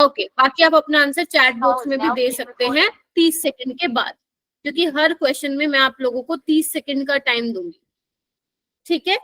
Okay, बाकी आप अपना आंसर चैट बॉक्स में भी दे सकते हैं 30 सेकंड के बाद, क्योंकि हर क्वेश्चन में मैं आप लोगों को 30 सेकंड का टाइम दूंगी। ठीक है,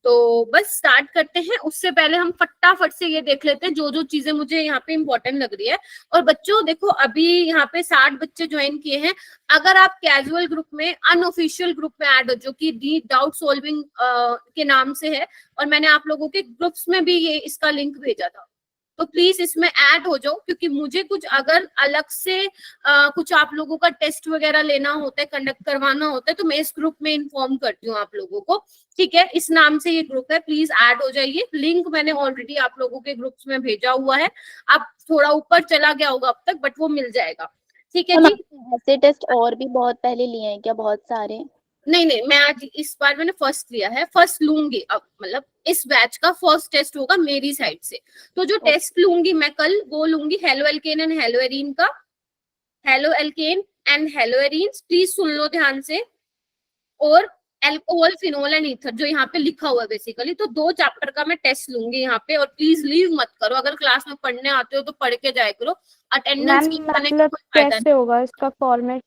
तो बस स्टार्ट करते हैं। उससे पहले हम फटाफट से ये देख लेते हैं जो जो चीजें मुझे यहाँ पे इंपॉर्टेंट लग रही है। और बच्चों देखो, अभी यहाँ पे 60 बच्चे ज्वाइन किए हैं। अगर आप कैजुअल ग्रुप में, अनऑफिशियल ग्रुप में ऐड हो, जो कि डी डाउट सॉल्विंग के नाम से है, और मैंने आप लोगों के ग्रुप्स में भी ये इसका लिंक भेजा था, तो प्लीज इसमें ऐड हो जाओ, क्योंकि मुझे कुछ अगर अलग से कुछ आप लोगों का टेस्ट वगैरह लेना होता है, कंडक्ट करवाना होता है, तो मैं इस ग्रुप में इन्फॉर्म करती हूँ आप लोगों को। ठीक है, इस नाम से ये ग्रुप है, प्लीज ऐड हो जाइए। लिंक मैंने ऑलरेडी आप लोगों के ग्रुप्स में भेजा हुआ है। आप थोड़ा ऊपर चला गया होगा अब तक, बट वो मिल जाएगा। ठीक है जी। ऐसे टेस्ट और भी बहुत पहले लिए हैं क्या, बहुत सारे? नहीं नहीं, मैं आज इस बार मैंने फर्स्ट लिया है, फर्स्ट लूंगी अब, मतलब इस बैच का फर्स्ट टेस्ट होगा मेरी साइड से। तो जो टेस्ट लूंगी मैं कल, वो लूंगी hello alkane and hello arene का। Hello alkane and hello arene, please सुन लो ध्यान से। और एल्कोहल, फिनोल एंड ईथर, जो यहाँ पे लिखा हुआ है बेसिकली। तो 2 चैप्टर का मैं टेस्ट लूंगी यहाँ पे। और प्लीज लीव मत करो, अगर क्लास में पढ़ने आते हो तो पढ़ के जाया करो। अटेंडेंस की करने का कोई फायदा कैसे होगा इसका फॉर्मेट?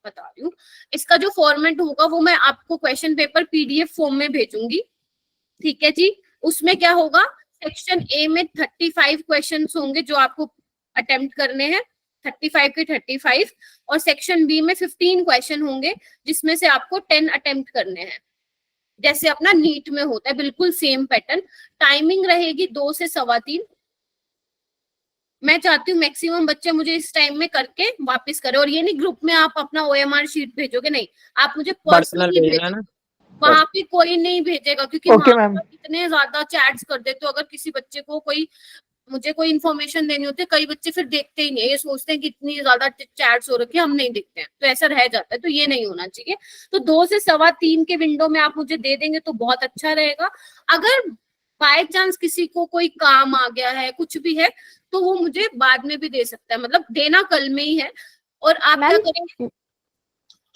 बता रही हूँ। इसका जो फॉर्मेट होगा वो मैं आपको क्वेश्चन पेपर पीडीएफ फॉर्म में भेजूंगी। ठीक है जी। उसमें क्या होगा, सेक्शन ए में 35 क्वेश्चन होंगे जो आपको अटेम्प्ट करने हैं, 35 के 35। और सेक्शन बी में 15 क्वेश्चन होंगे, जिसमें से आपको 10 अटेम्प्ट करने हैं, जैसे अपना नीट में होता है, बिल्कुल सेम पैटर्न। टाइमिंग रहेगी 2 से 3:15। मैं चाहती हूँ मैक्सिमम बच्चे मुझे इस टाइम में करके वापस करें। और ये नहीं ग्रुप में आप अपना ओएमआर शीट भेजोगे, नहीं, आप मुझे पर्सनली भेजोगे। वहां पे कोई नहीं भेजेगा, क्योंकि वहां पर इतने ज्यादा चैट्स कर देते। तो अगर किसी बच्चे को मुझे कोई इन्फॉर्मेशन देनी होती है, कई बच्चे फिर देखते ही नहीं, ये सोचते हैं कि इतनी ज्यादा चैट्स हो रखी है, हम नहीं देखते हैं, तो ऐसा रह जाता है। तो ये नहीं होना चाहिए। तो 2 से 3:15 के विंडो में आप मुझे दे देंगे तो बहुत अच्छा रहेगा। अगर बाय चांस किसी को कोई काम आ गया है, कुछ भी है, तो वो मुझे बाद में भी दे सकता है, मतलब देना कल में ही है। और आप क्या करेंगे,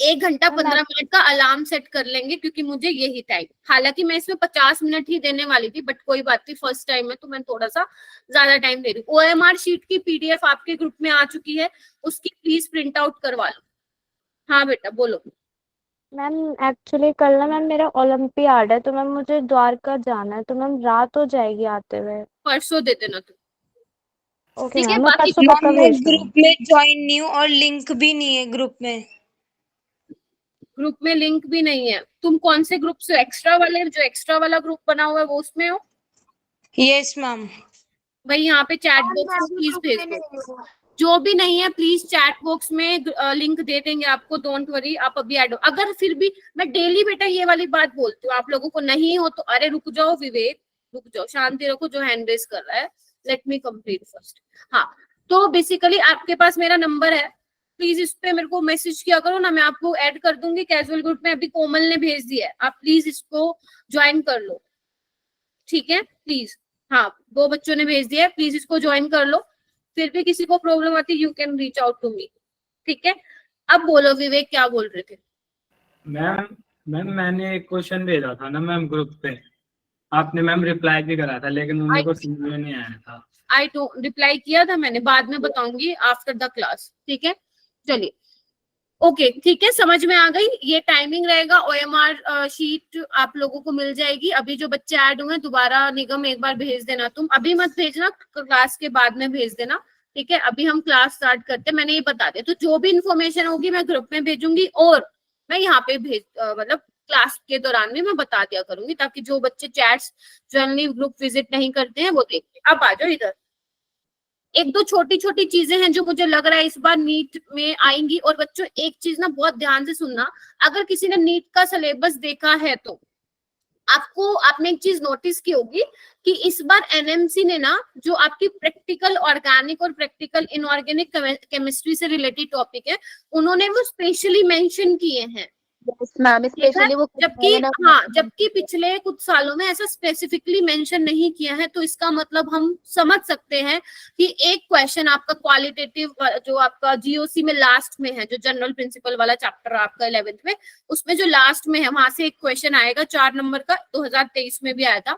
1 घंटा 15 मिनट का अलार्म सेट कर लेंगे, क्योंकि मुझे यही टाइम, हालांकि मैं इसमें 50 मिनट ही देने वाली थी, बट कोई बात नहीं, फर्स्ट टाइम है तो मैं थोड़ा सा ज्यादा टाइम दे रही हूँ। ओएमआर शीट की पीडीएफ आपके ग्रुप में आ चुकी है, उसकी प्लीज प्रिंट आउट करवा लो। हाँ बेटा बोलो। मैम एक्चुअली कल ना मैम मेरा ओलंपियाड है, तो मैम मुझे द्वारका जाना है, तो मैम रात हो जाएगी आते हुए। परसों दे देना तुम। ओके ठीक है, मैम, मैं बाकी परसों पक्का मैं भेज दूंगी। ग्रुप में ज्वाइन नहीं हूँ और लिंक भी नहीं है ग्रुप में। ग्रुप में लिंक भी नहीं है? तुम कौन से ग्रुप से, एक्स्ट्रा वाले, जो एक्स्ट्रा वाला ग्रुप बना हुआ है वो उसमें हो? Yes ma'am. भाई यहाँ पे चैट बॉक्स में प्लीज भेज दो। जो भी नहीं है प्लीज चैट बॉक्स में लिंक दे देंगे आपको, डोंट वरी, आप अभी ऐड हो। अगर फिर भी, मैं डेली बेटा ये वाली बात बोलती हूँ, आप लोगों को नहीं हो तो अरे रुक जाओ विवेक, रुक जाओ, शांति रखो। जो हैंड रेस कर रहा है, लेट मी कंप्लीट फर्स्ट। हाँ, तो बेसिकली आपके पास मेरा नंबर है, प्लीज इस पे मेरे को मैसेज किया करो ना, मैं आपको ऐड कर दूंगी कैजुअल ग्रुप में। अभी कोमल ने भेज दिया है, आप प्लीज इसको ज्वाइन कर लो। ठीक है प्लीज, हाँ 2 बच्चों ने भेज दिया है, प्लीज इसको ज्वाइन कर लो। फिर भी किसी को प्रॉब्लम आती, you can reach out to me. ठीक है, अब बोलो विवेक, क्या बोल रहे थे? मैम मैंने एक क्वेश्चन भेजा था ना मैम ग्रुप पे, आपने मैम रिप्लाई भी करा था, लेकिन उन्हें को समझ में नहीं आया था। आई टू रिप्लाई किया था मैंने, बाद में बताऊंगी आफ्टर द क्लास। ठीक है, चलिए ओके, ठीक है, समझ में आ गई। ये टाइमिंग रहेगा, ओएमआर शीट आप लोगों को मिल जाएगी। अभी जो बच्चे ऐड हुए दोबारा, निगम एक बार भेज देना, तुम अभी मत भेजना, क्लास के बाद में भेज देना। ठीक है, अभी हम क्लास स्टार्ट करते हैं, मैंने ये बता दिया। तो जो भी इन्फॉर्मेशन होगी मैं ग्रुप में भेजूंगी, और मैं यहाँ पे मतलब क्लास के दौरान भी मैं बता दिया करूंगी, ताकि जो बच्चे चैट्स जनरली ग्रुप विजिट नहीं करते हैं वो देखें। अब आ जाओ इधर। 1-2 छोटी छोटी चीजें हैं जो मुझे लग रहा है इस बार नीट में आएंगी। और बच्चों एक चीज ना बहुत ध्यान से सुनना, अगर किसी ने नीट का सिलेबस देखा है तो आपने एक चीज नोटिस की होगी कि इस बार एनएमसी ने ना, जो आपकी प्रैक्टिकल ऑर्गेनिक और प्रैक्टिकल इनऑर्गेनिक केमिस्ट्री से रिलेटेड टॉपिक है, उन्होंने वो स्पेशली मेंशन किए हैं। यस मैम, स्पेशली वो जबकि जबकि पिछले कुछ सालों में ऐसा स्पेसिफिकली मेंशन नहीं किया है, तो इसका मतलब हम समझ सकते हैं कि एक क्वेश्चन आपका क्वालिटेटिव जो आपका जीओसी में लास्ट में है, जो जनरल प्रिंसिपल वाला चैप्टर आपका 11th में, उसमें जो लास्ट में है वहां से एक क्वेश्चन आएगा 4 नंबर का, 2023 में भी आया था।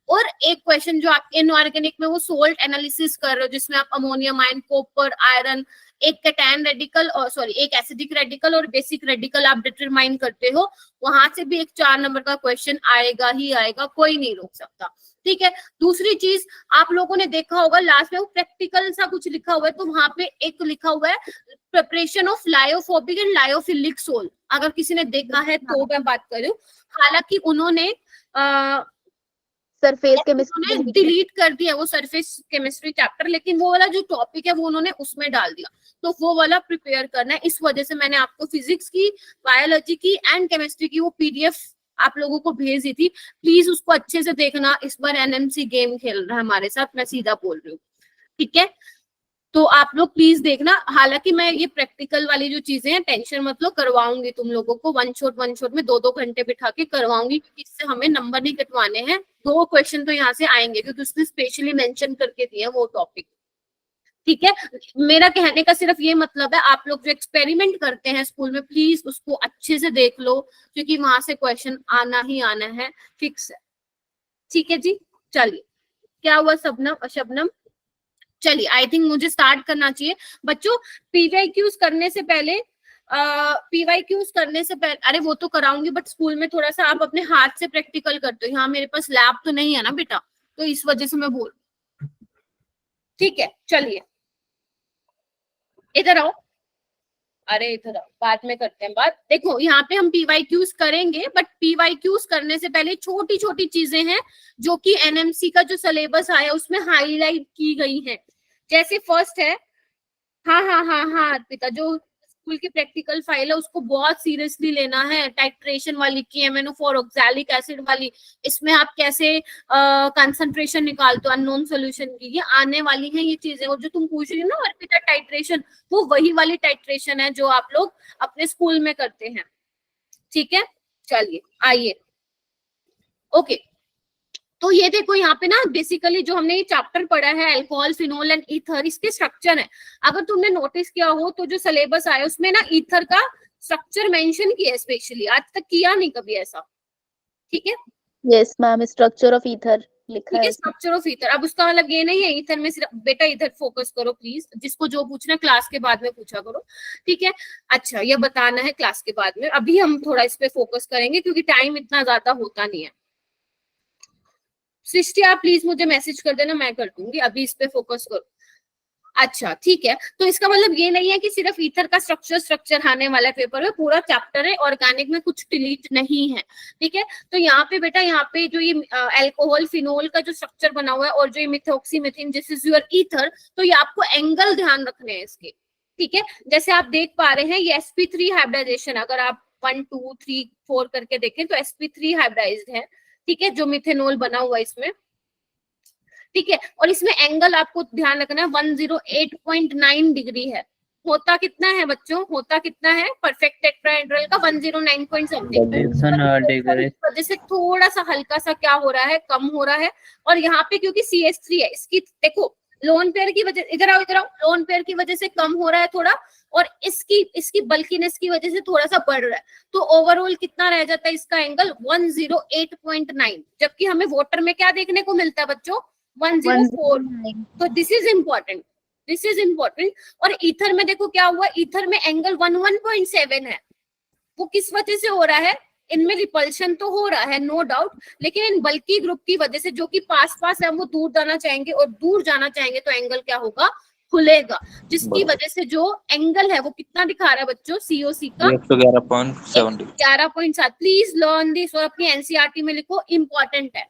और एक क्वेश्चन जो आप इनऑर्गेनिक में वो सोल्ट एनालिसिस कर रहे हो, जिसमें आप अमोनियम आयन, कॉपर, आयरन, एक कैटायन रेडिकल और सॉरी एक एसिडिक रेडिकल और बेसिक रेडिकल आप डिटरमाइन करते हो, वहां से भी एक 4 नंबर का क्वेश्चन आएगा ही आएगा, कोई नहीं रोक सकता। ठीक है। दूसरी चीज आप लोगों ने देखा होगा लास्ट में वो प्रैक्टिकल सा कुछ लिखा हुआ है, तो वहां पे एक लिखा हुआ है preparation of lyophobic and lyophilic sol. अगर किसी ने देखा है तो मैं बात कर रही हूँ। हालांकि उन्होंने सरफेस केमिस्ट्री डिलीट कर दिया वो सरफेस केमिस्ट्री चैप्टर, लेकिन वो वाला जो टॉपिक है वो उन्होंने उसमें डाल दिया, तो वो वाला प्रिपेयर करना है। इस वजह से मैंने आपको फिजिक्स की, बायोलॉजी की एंड केमिस्ट्री की वो पीडीएफ आप लोगों को भेज दी थी। प्लीज उसको अच्छे से देखना। इस बार एनएमसी गेम खेल रहा है हमारे साथ, मैं सीधा बोल रही हूँ, ठीक है। तो आप लोग प्लीज देखना। हालांकि मैं ये प्रैक्टिकल वाली जो चीजें हैं टेंशन मत लो, करवाऊंगी तुम लोगों को वन शॉट में 2-2 घंटे बिठा के करवाऊंगी, क्योंकि इससे हमें नंबर नहीं कटवाने हैं। 2 क्वेश्चन तो यहाँ से आएंगे क्योंकि उसने स्पेशली मेंशन करके दिया वो टॉपिक, ठीक है। मेरा कहने का सिर्फ ये मतलब है, आप लोग जो एक्सपेरिमेंट करते हैं स्कूल में, प्लीज उसको अच्छे से देख लो, क्योंकि वहां से क्वेश्चन आना ही आना है, फिक्स है, ठीक है जी। चलिए, क्या हुआ शबनम? चलिए, आई थिंक मुझे स्टार्ट करना चाहिए बच्चों। पीवाईक्यूज करने से पहले अरे वो तो कराऊंगी, बट स्कूल में थोड़ा सा आप अपने हाथ से प्रैक्टिकल करते हो। यहाँ मेरे पास लैब तो नहीं है ना बेटा, तो इस वजह से मैं बोल, ठीक है। चलिए इधर आओ, अरे इधर आओ, बाद में करते हैं बात। देखो यहाँ पे हम पीवाईक्यूज करेंगे, बट पीवाईक्यूज करने से पहले छोटी छोटी चीजें हैं जो कि एनएमसी का जो सिलेबस आया उसमें हाईलाइट की गई है। जैसे फर्स्ट है, हाँ अर्पिता, जो स्कूल की प्रैक्टिकल फाइल है उसको बहुत सीरियसली लेना है। टाइट्रेशन वाली की, MnO4 ऑक्सैलिक एसिड वाली, इसमें आप कैसे कंसंट्रेशन निकालते हो अननोन सॉल्यूशन की, ये आने वाली हैं ये चीजें। और जो तुम पूछ रही हो ना अर्पिता टाइट्रेशन, वो वही वाली टाइट्रेशन है जो आप लोग अपने स्कूल में करते हैं, ठीक है। चलिए आइए, ओके। तो ये देखो यहाँ पे ना बेसिकली जो हमने ये चैप्टर पढ़ा है अल्कोहल, फिनोल एंड ईथर, इसके स्ट्रक्चर है। अगर तुमने नोटिस किया हो तो जो सिलेबस आया उसमें ना ईथर का स्ट्रक्चर मेंशन किया है स्पेशली, आज तक किया नहीं कभी ऐसा, ठीक है। Yes ma'am, structure of ether लिखा है, स्ट्रक्चर ऑफ ईथर। अब उसका मतलब ये नहीं है ईथर में सिर्फ, बेटा इधर फोकस करो प्लीज, जिसको जो पूछना क्लास के बाद में पूछा करो, ठीक है। अच्छा, ये बताना है क्लास के बाद में, अभी हम थोड़ा इस पे फोकस करेंगे क्योंकि टाइम इतना ज्यादा होता नहीं है। सृष्टि आप प्लीज मुझे मैसेज कर देना, मैं कर दूंगी, अभी इस पे फोकस करो। अच्छा ठीक है, तो इसका मतलब ये नहीं है कि सिर्फ ईथर का स्ट्रक्चर आने वाला है पेपर में, पूरा चैप्टर है, ऑर्गेनिक में कुछ डिलीट नहीं है, ठीक है। तो यहाँ पे बेटा, यहाँ पे जो ये अल्कोहल फिनोल का जो स्ट्रक्चर बना हुआ है और जो ये मिथॉक्सीमिथीन दिस इज योर ईथर, तो ये आपको एंगल ध्यान रखने हैं इसके, ठीक है। जैसे आप देख पा रहे हैं ये sp3 हाइब्रिडाइजेशन, अगर आप 1 2 3 4 करके देखें तो sp3 हाइब्रिडाइज्ड है, ठीक है, जो मिथेनॉल बना हुआ है इसमें, ठीक है। और इसमें एंगल आपको ध्यान रखना है 108.9 डिग्री है। होता कितना है बच्चों, होता कितना है परफेक्ट टेट्राहेड्रल का 109 पॉइंट समथिंग, वजह से थोड़ा सा हल्का सा क्या हो रहा है, कम हो रहा है। और यहाँ पे क्योंकि CH3 है, इसकी देखो लोन पेयर की वजह, इधर आओ, लोन पेयर की वजह से कम हो रहा है थोड़ा, और इसकी बल्कीनेस की वजह से थोड़ा सा बढ़ रहा है, तो ओवरऑल कितना रह जाता है इसका एंगल 108.9, जबकि हमें वाटर में क्या देखने को मिलता है बच्चों 104। तो दिस इज इम्पोर्टेंट। और ईथर में देखो क्या हुआ, ईथर में एंगल 11.7 है। वो किस वजह से हो रहा है, इनमें रिपल्शन तो हो रहा है नो डाउट, लेकिन इन बल्की ग्रुप की वजह से जो कि पास है वो दूर जाना चाहेंगे, और दूर जाना चाहेंगे तो एंगल क्या होगा, खुलेगा, जिसकी वजह से जो एंगल है वो कितना दिखा रहा है बच्चों, COC का 11.7। प्लीज लर्न दिस और अपनी NCERT में लिखो, इंपॉर्टेंट है।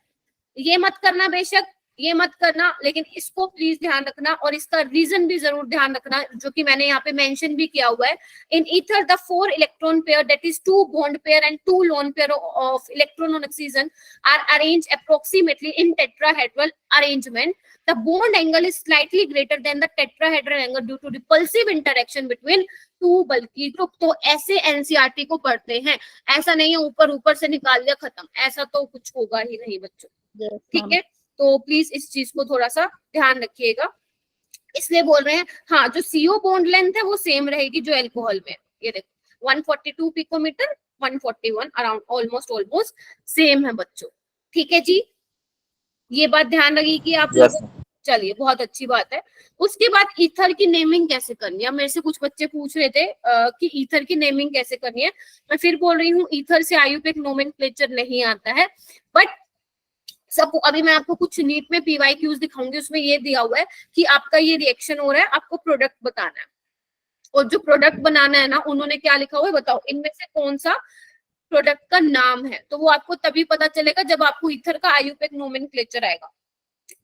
ये मत करना बेशक ये मत करना, लेकिन इसको प्लीज ध्यान रखना और इसका रीजन भी जरूर ध्यान रखना, जो कि मैंने यहाँ पे मेंशन भी किया हुआ है। In ether the 4 electron pair, that is 2 bond pair and 2 lone pair of electron on oxygen are arranged approximately in tetrahedral arrangement. The bond angle is slightly greater than the tetrahedral angle due to repulsive interaction between 2 bulky group. तो ऐसे NCERT को पढ़ते हैं, ऐसा नहीं है ऊपर ऊपर से निकाल दिया खत्म, ऐसा तो कुछ होगा ही नहीं बच्चों। ठीक है, तो प्लीज इस चीज को थोड़ा सा ध्यान रखिएगा, इसलिए बोल रहे हैं। हाँ, जो सीओ बॉन्ड लेंथ है वो सेम रहेगी जो अल्कोहल में, ये देखो 142 पिकोमीटर 141 अराउंड, ऑलमोस्ट सेम है बच्चों। ठीक है जी, ये बात ध्यान रखिए आप लोग। चलिए, बहुत अच्छी बात है। उसके बाद ईथर की नेमिंग कैसे करनी है, मेरे से कुछ बच्चे पूछ रहे थे कि ईथर की नेमिंग कैसे करनी है। मैं फिर बोल रही हूँ, ईथर से आयुपेक नोमेनक्लेचर नहीं आता है, बट सब अभी मैं आपको कुछ नीट में पीवाईक्यूज दिखाऊंगी, उसमें ये दिया हुआ है कि आपका ये रिएक्शन हो रहा है, आपको प्रोडक्ट बताना है, और जो प्रोडक्ट बनाना है ना, उन्होंने क्या लिखा हुआ है बताओ, इनमें से कौन सा प्रोडक्ट का नाम है। तो वो आपको तभी पता चलेगा जब आपको ईथर का आयुपेक नोमेनक्लेचर आएगा।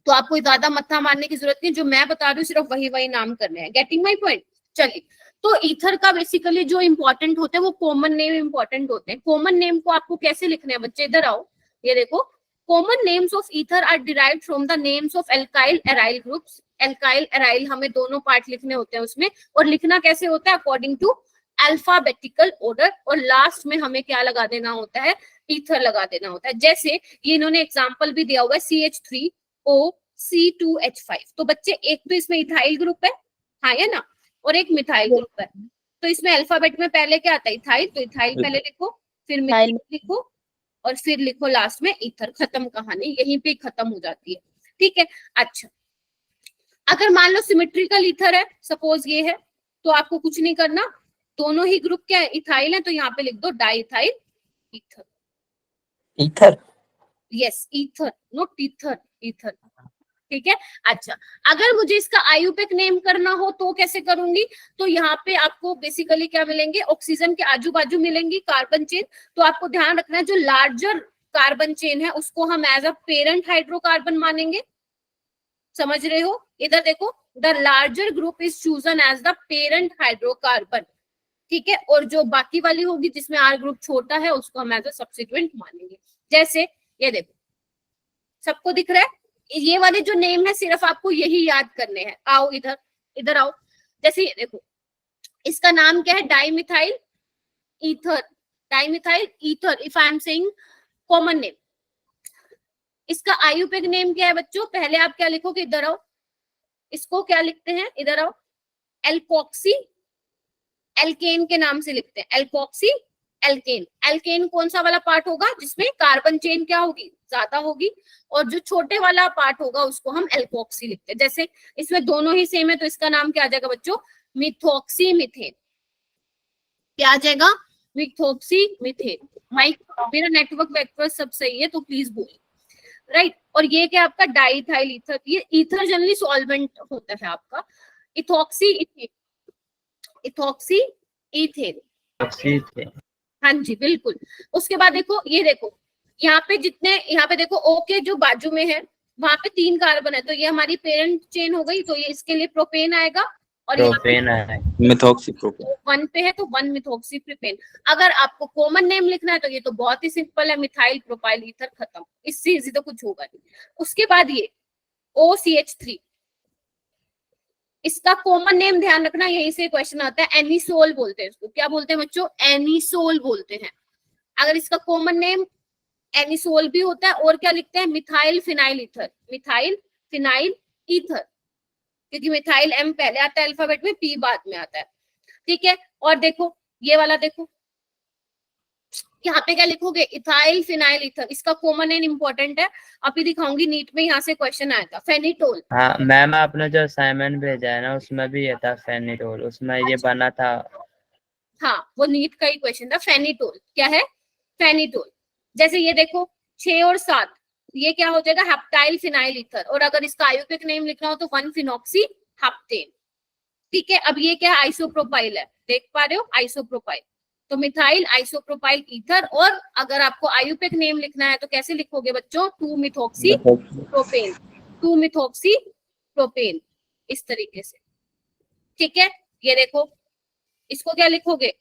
तो आपको ज्यादा मत्था मारने की जरूरत नहीं, जो मैं बता रही हूँ सिर्फ वही नाम करने हैं। Getting my point. चलिए, तो ईथर का बेसिकली जो इंपॉर्टेंट होते हैं वो कॉमन नेम इंपॉर्टेंट होते हैं। कॉमन नेम को आपको कैसे लिखने हैं बच्चे, इधर आओ, ये देखो, common names of ether are derived from the names of alkyl aryl groups. Alkyl aryl हमें दोनों पार्ट लिखने होते हैं उसमें, और लिखना कैसे होता है, अकॉर्डिंग टू अल्फाबेटिकल ऑर्डर, और लास्ट में हमें क्या लगा देना होता है, ईथर लगा देना होता है। जैसे ये इन्होंने एग्जांपल भी दिया हुआ है, CH3O(C2H5। तो बच्चे, एक तो इसमें इथाइल ग्रुप है, हाँ है ना, और एक मिथाइल ग्रुप है। तो इसमें अल्फाबेट में पहले क्या आता है, इथाइल, तो इथाइल पहले लिखो, फिर मिथाइल लिखो, और फिर लिखो लास्ट में ईथर। खत्म कहानी, यहीं पे खत्म हो जाती है। ठीक है, अच्छा, अगर मान लो सिमेट्रिकल ईथर है, सपोज ये है, तो आपको कुछ नहीं करना, दोनों ही ग्रुप क्या है, इथाइल है, तो यहाँ पे लिख दो diethyl ether. Ether, yes, ether, not ether, ether. ठीक है, अच्छा, अगर मुझे इसका आयुपेक नेम करना हो तो कैसे करूंगी, तो यहाँ पे आपको बेसिकली क्या मिलेंगे, ऑक्सीजन के आजू बाजू मिलेंगी कार्बन चेन। तो आपको ध्यान रखना है, जो लार्जर कार्बन चेन है उसको हम एज अ पेरेंट हाइड्रोकार्बन मानेंगे। समझ रहे हो, इधर देखो, the larger group is chosen as the parent hydrocarbon. ठीक है, और जो बाकी वाली होगी जिसमें आर ग्रुप छोटा है उसको हम एज अ सब्सिट्यूएंट मानेंगे। जैसे ये देखो, सबको दिख रहा है, ये वाले जो नेम है सिर्फ आपको यही याद करने हैं। आओ इधर, इधर आओ, जैसे ये देखो, इसका नाम क्या है, dimethyl ether, dimethyl ether, if I am saying common name. इसका आयुपेक नेम क्या है बच्चों, पहले आप क्या लिखोगे, इधर आओ, इसको क्या लिखते हैं, इधर आओ, एल्कोक्सी एल्केन के नाम से लिखते हैं, एल्कोक्सी एल्केन। एल्केन कौन सा वाला पार्ट होगा, जिसमें कार्बन चेन क्या होगी, ज्यादा होगी, और जो छोटे वाला पार्ट होगा उसको हम एल्कोक्सी लिखते हैं। जैसे इसमें दोनों ही सेम है, तो इसका नाम क्या आ जाएगा बच्चों, मिथॉक्सी मीथेन। क्या आ जाएगा, मिथॉक्सी मीथेन। माइक, मेरा नेटवर्क वेक्टर सब सही है तो प्लीज बोलिए, राइट। और ये क्या आपका डाइथाइल ईथर, ये ईथर जनरली सॉल्वेंट होता है आपका, इथॉक्सी इथेन, इथॉक्सी इथेन। हाँ जी बिल्कुल। उसके बाद देखो, ये देखो, यहाँ पे जितने, यहाँ पे देखो ओ के जो बाजू में है वहां पे 3 कार्बन है, तो ये हमारी पेरेंट चेन हो गई, तो ये इसके लिए प्रोपेन आएगा, और प्रोपेन है, मिथॉक्सी प्रोपेन। 1 पे है तो 1 मिथॉक्सी प्रोपेन। अगर आपको कॉमन नेम लिखना है तो ये तो बहुत ही सिंपल है, मिथाइल प्रोपाइल ईथर, खत्म, इससे इजी तो कुछ होगा नहीं। उसके बाद ये OCH3, इसका कॉमन नेम ध्यान रखना, यहीं से क्वेश्चन आता है, एनिसोल बोलते हैं इसको। क्या बोलते हैं बच्चों, एनिसोल बोलते हैं। अगर इसका कॉमन नेम एनिसोल भी होता है, और क्या लिखते हैं, methyl phenyl ether, methyl phenyl ether, क्योंकि मिथाइल M पहले आता है अल्फाबेट में, P बाद में आता है। ठीक है, और देखो ये वाला, देखो यहाँ पे क्या लिखोगे, इथाइल फिनाइल ईथर, इसका कॉमन नेम इंपॉर्टेंट है, अभी दिखाऊंगी, नीट में यहाँ से क्वेश्चन आया था, फेनिटोल। हाँ मैम, आपने जो असाइनमेंट भेजा है ना उसमें भी ये था फेनिटोल, उसमें ये बना था। हाँ, वो नीट का ही क्वेश्चन था, फेनिटोल। क्या है, फेनिटोल। जैसे ये देखो 6 और 7, ये क्या हो जाएगा, हेप्टाइल फिनाइल ईथर, और अगर इसका आयुपेक नेम लिखना हो तो 1 फिनॉक्सी हेप्टेन। ठीक है, अब ये क्या है, आइसोप्रोपाइल है, देख पा रहे हो, आइसोप्रोपाइल, तो मिथाइल आइसोप्रोपाइल ईथर। और अगर आपको आयुपेक नेम लिखना है तो कैसे लिखोगे बच्चों, 2 मिथॉक्सी प्रोपेन। 2 मिथॉक्सी प्रोपेन, इस तरीके से। ठीक है, ये देखो, इसको क्या लिखोगे,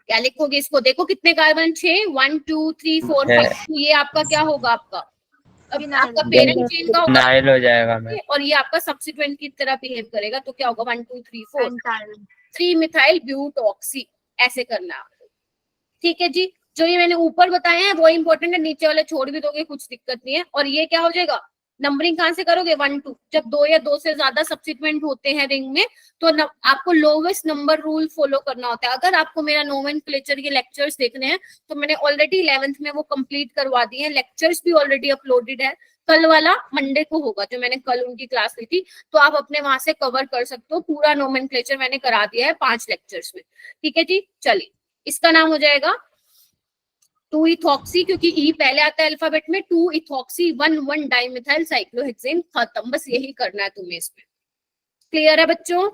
क्या लिखोगे इसको, देखो कितने कार्बन, 6, 1 2 3 4 5, ये आपका क्या होगा, आपका अब आपका पेरेंट चेन का होगा नाइल हो जाएगा मैं। और ये आपका सब्सिट्यूएंट की तरह बिहेव करेगा, तो क्या होगा 1 2 3 4 3 मिथाइल ब्यूटॉक्सी, ऐसे करना है आपको। ठीक है जी, जो ये मैंने ऊपर बताए हैं वो इंपॉर्टेंट है, नीचे वाले छोड़ भी दोगे कुछ दिक्कत नहीं है। और ये क्या हो जाएगा, नंबरिंग कहाँ से करोगे, 1 2, जब 2 या 2 से ज्यादा सब्सिट्यूएंट होते हैं रिंग में तो आपको लोवेस्ट नंबर रूल फॉलो करना होता है। अगर आपको मेरा नोमेनक्लेचर के लेक्चर्स देखने हैं तो मैंने ऑलरेडी 11th में वो कंप्लीट करवा दिए हैं, लेक्चर्स भी ऑलरेडी अपलोडेड है। कल वाला मंडे को होगा, जो मैंने कल उनकी क्लास ली थी, तो आप अपने वहां से कवर कर सकते हो, पूरा नोमेनक्लेचर मैंने करा दिया है 5 लेक्चर्स में। ठीक है जी, चलिए, इसका नाम हो जाएगा 2 इथॉक्सी, क्योंकि ई पहले आता है अल्फाबेट में, 2 इथॉक्सी 1 डाइमिथाइल साइक्लोहेक्सेन, खत्म, बस यही करना है तुम्हें इसमें। क्लियर है बच्चों,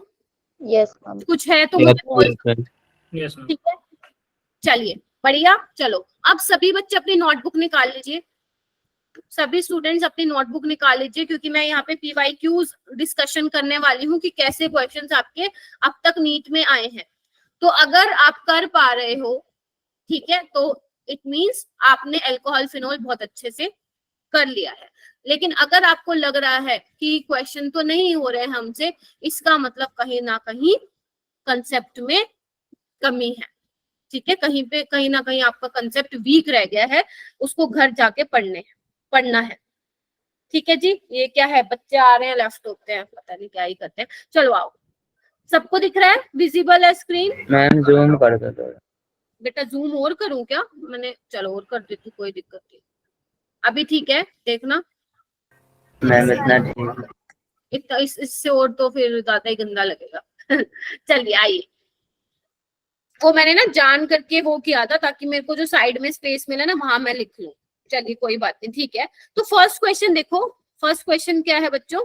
यस मैम। कुछ है तो मुझे बोल। Yes ma'am. ठीक है, चलिए बढ़िया। चलो अब सभी बच्चे अपनी नोटबुक निकाल लीजिए, सभी स्टूडेंट्स अपनी नोटबुक निकाल लीजिए, क्योंकि मैं यहाँ पे पीवाईक्यूज डिस्कशन करने वाली हूँ कि कैसे क्वेश्चंस आपके अब तक नीट में आए हैं। तो अगर आप कर पा रहे हो, ठीक है, तो इट मींस आपने अल्कोहल फिनोल बहुत अच्छे से कर लिया है। लेकिन अगर आपको लग रहा है कि क्वेश्चन तो नहीं हो रहे हमसे, इसका मतलब कहीं ना कहीं कंसेप्ट में कमी है। ठीक है, कहीं ना कहीं आपका कंसेप्ट वीक रह गया है, उसको घर जाके पढ़ना है। ठीक है जी, ये क्या है, बच्चे आ रहे हैं, लेफ्ट होते हैं, पता नहीं क्या ही करते हैं। चलो आओ, सबको दिख रहा है, विजिबल है स्क्रीन? मैम जूम कर दो थोड़ा। बेटा जूम और करूं क्या मैंने, चलो और कर देती, कोई दिक्कत नहीं। अभी ठीक है, देखना मैम इतना ठीक, इतना, इससे और तो फिर ज्यादा ही गंदा लगेगा। चलिए आइए, वो मैंने ना जान करके वो किया था ताकि मेरे को जो साइड में स्पेस मिला ना वहां मैं लिख लूं। चलिए कोई बात नहीं, ठीक है। तो फर्स्ट क्वेश्चन देखो, फर्स्ट क्वेश्चन क्या है बच्चों,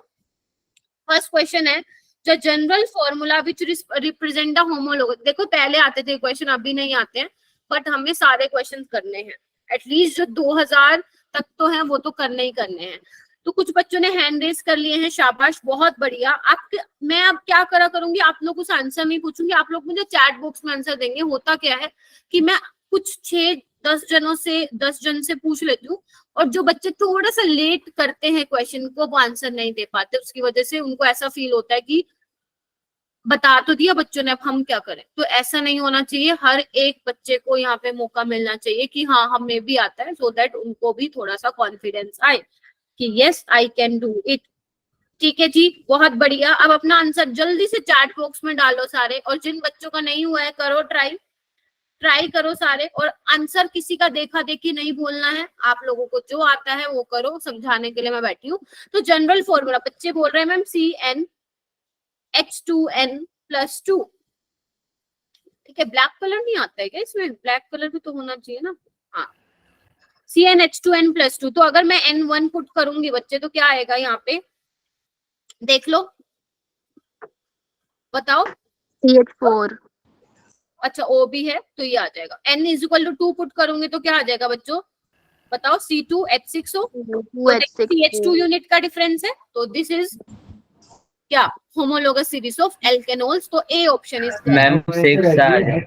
फर्स्ट क्वेश्चन है जो general formula which represent the homologous. देखो पहले आते थे क्वेश्चन, अभी नहीं आते हैं, बट हमें सारे क्वेश्चन करने हैं, एटलीस्ट जो 2000 तक तो है वो तो करने ही करने हैं। तो कुछ बच्चों ने हैंड रेज कर लिए हैं, शाबाश, बहुत बढ़िया। मैं अब क्या करूंगी, आप लोग उस आंसर नहीं पूछूंगी, आप लोग मुझे चैट बॉक्स में आंसर देंगे। होता क्या है कि मैं कुछ 6-10 जन से पूछ लेती हूँ, और जो बच्चे थोड़ा सा लेट करते हैं क्वेश्चन को, वो आंसर नहीं दे पाते, उसकी वजह से उनको ऐसा फील होता है कि बता तो दिया बच्चों ने, अब हम क्या करें। तो ऐसा नहीं होना चाहिए, हर एक बच्चे को यहाँ पे मौका मिलना चाहिए कि हाँ हमें भी आता है, सो दैट उनको भी थोड़ा सा कॉन्फिडेंस आए कि yes I can do it. ठीक है जी, बहुत बढ़िया। अब अपना आंसर जल्दी से चैट बॉक्स में डालो सारे, और जिन बच्चों का नहीं हुआ है करो ट्राई करो सारे, और आंसर किसी का देखा देखी नहीं बोलना है, आप लोगों को जो आता है वो करो, समझाने के लिए मैं बैठी हूँ। तो जनरल फॉर्मूला बच्चे बोल रहे हैं मैम CnH2n+2। ठीक है, ब्लैक कलर नहीं आता है क्या इसमें, ब्लैक कलर भी तो होना चाहिए ना। हाँ, CnH2n+2। तो अगर मैं N1 पुट करूंगी बच्चे तो क्या आएगा यहाँ पे, देख लो, बताओ। CH4। अच्छा O भी है तो ये आ जाएगा। N=2 पुट करूंगी तो क्या आ जाएगा बच्चों, बताओ, C2H6O। CH2 यूनिट का डिफरेंस है, तो दिस इज क्या, होमोलोगस सीरीज ऑफ एल्केनोल्स। तो ए ऑप्शन इज मैम 6 आ जाए।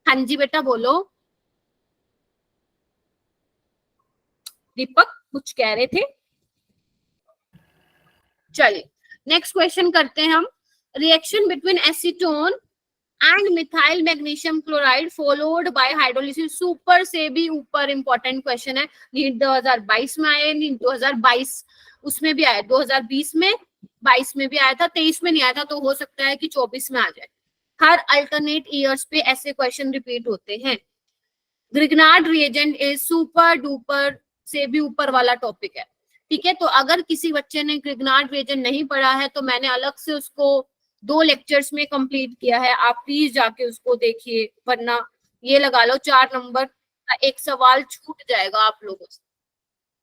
हाँ जी बेटा बोलो, दीपक कुछ कह रहे थे। चलिए नेक्स्ट क्वेश्चन करते हैं हम। Reaction between acetone and methyl magnesium chloride followed by hydrolysis. Super से भी ऊपर इंपॉर्टेंट क्वेश्चन है, नीट 2022 में आया, नीट 2022 उसमें भी आया, 2020 में, 22 में भी आया था, 23 में नहीं आया था, तो हो सकता है कि 24 में आ जाए। हर अल्टरनेट ईयर्स पे ऐसे क्वेश्चन रिपीट होते हैं। Grignard reagent is super duper से भी ऊपर वाला टॉपिक है। ठीक है, तो अगर किसी बच्चे ने ग्रिग्नार्ड रिएजेंट नहीं पढ़ा है तो मैंने अलग से उसको 2 लेक्चर्स में कंप्लीट किया है, आप प्लीज जाके उसको देखिए, वरना ये लगा लो 4 नंबर का एक सवाल छूट जाएगा आप लोगों से।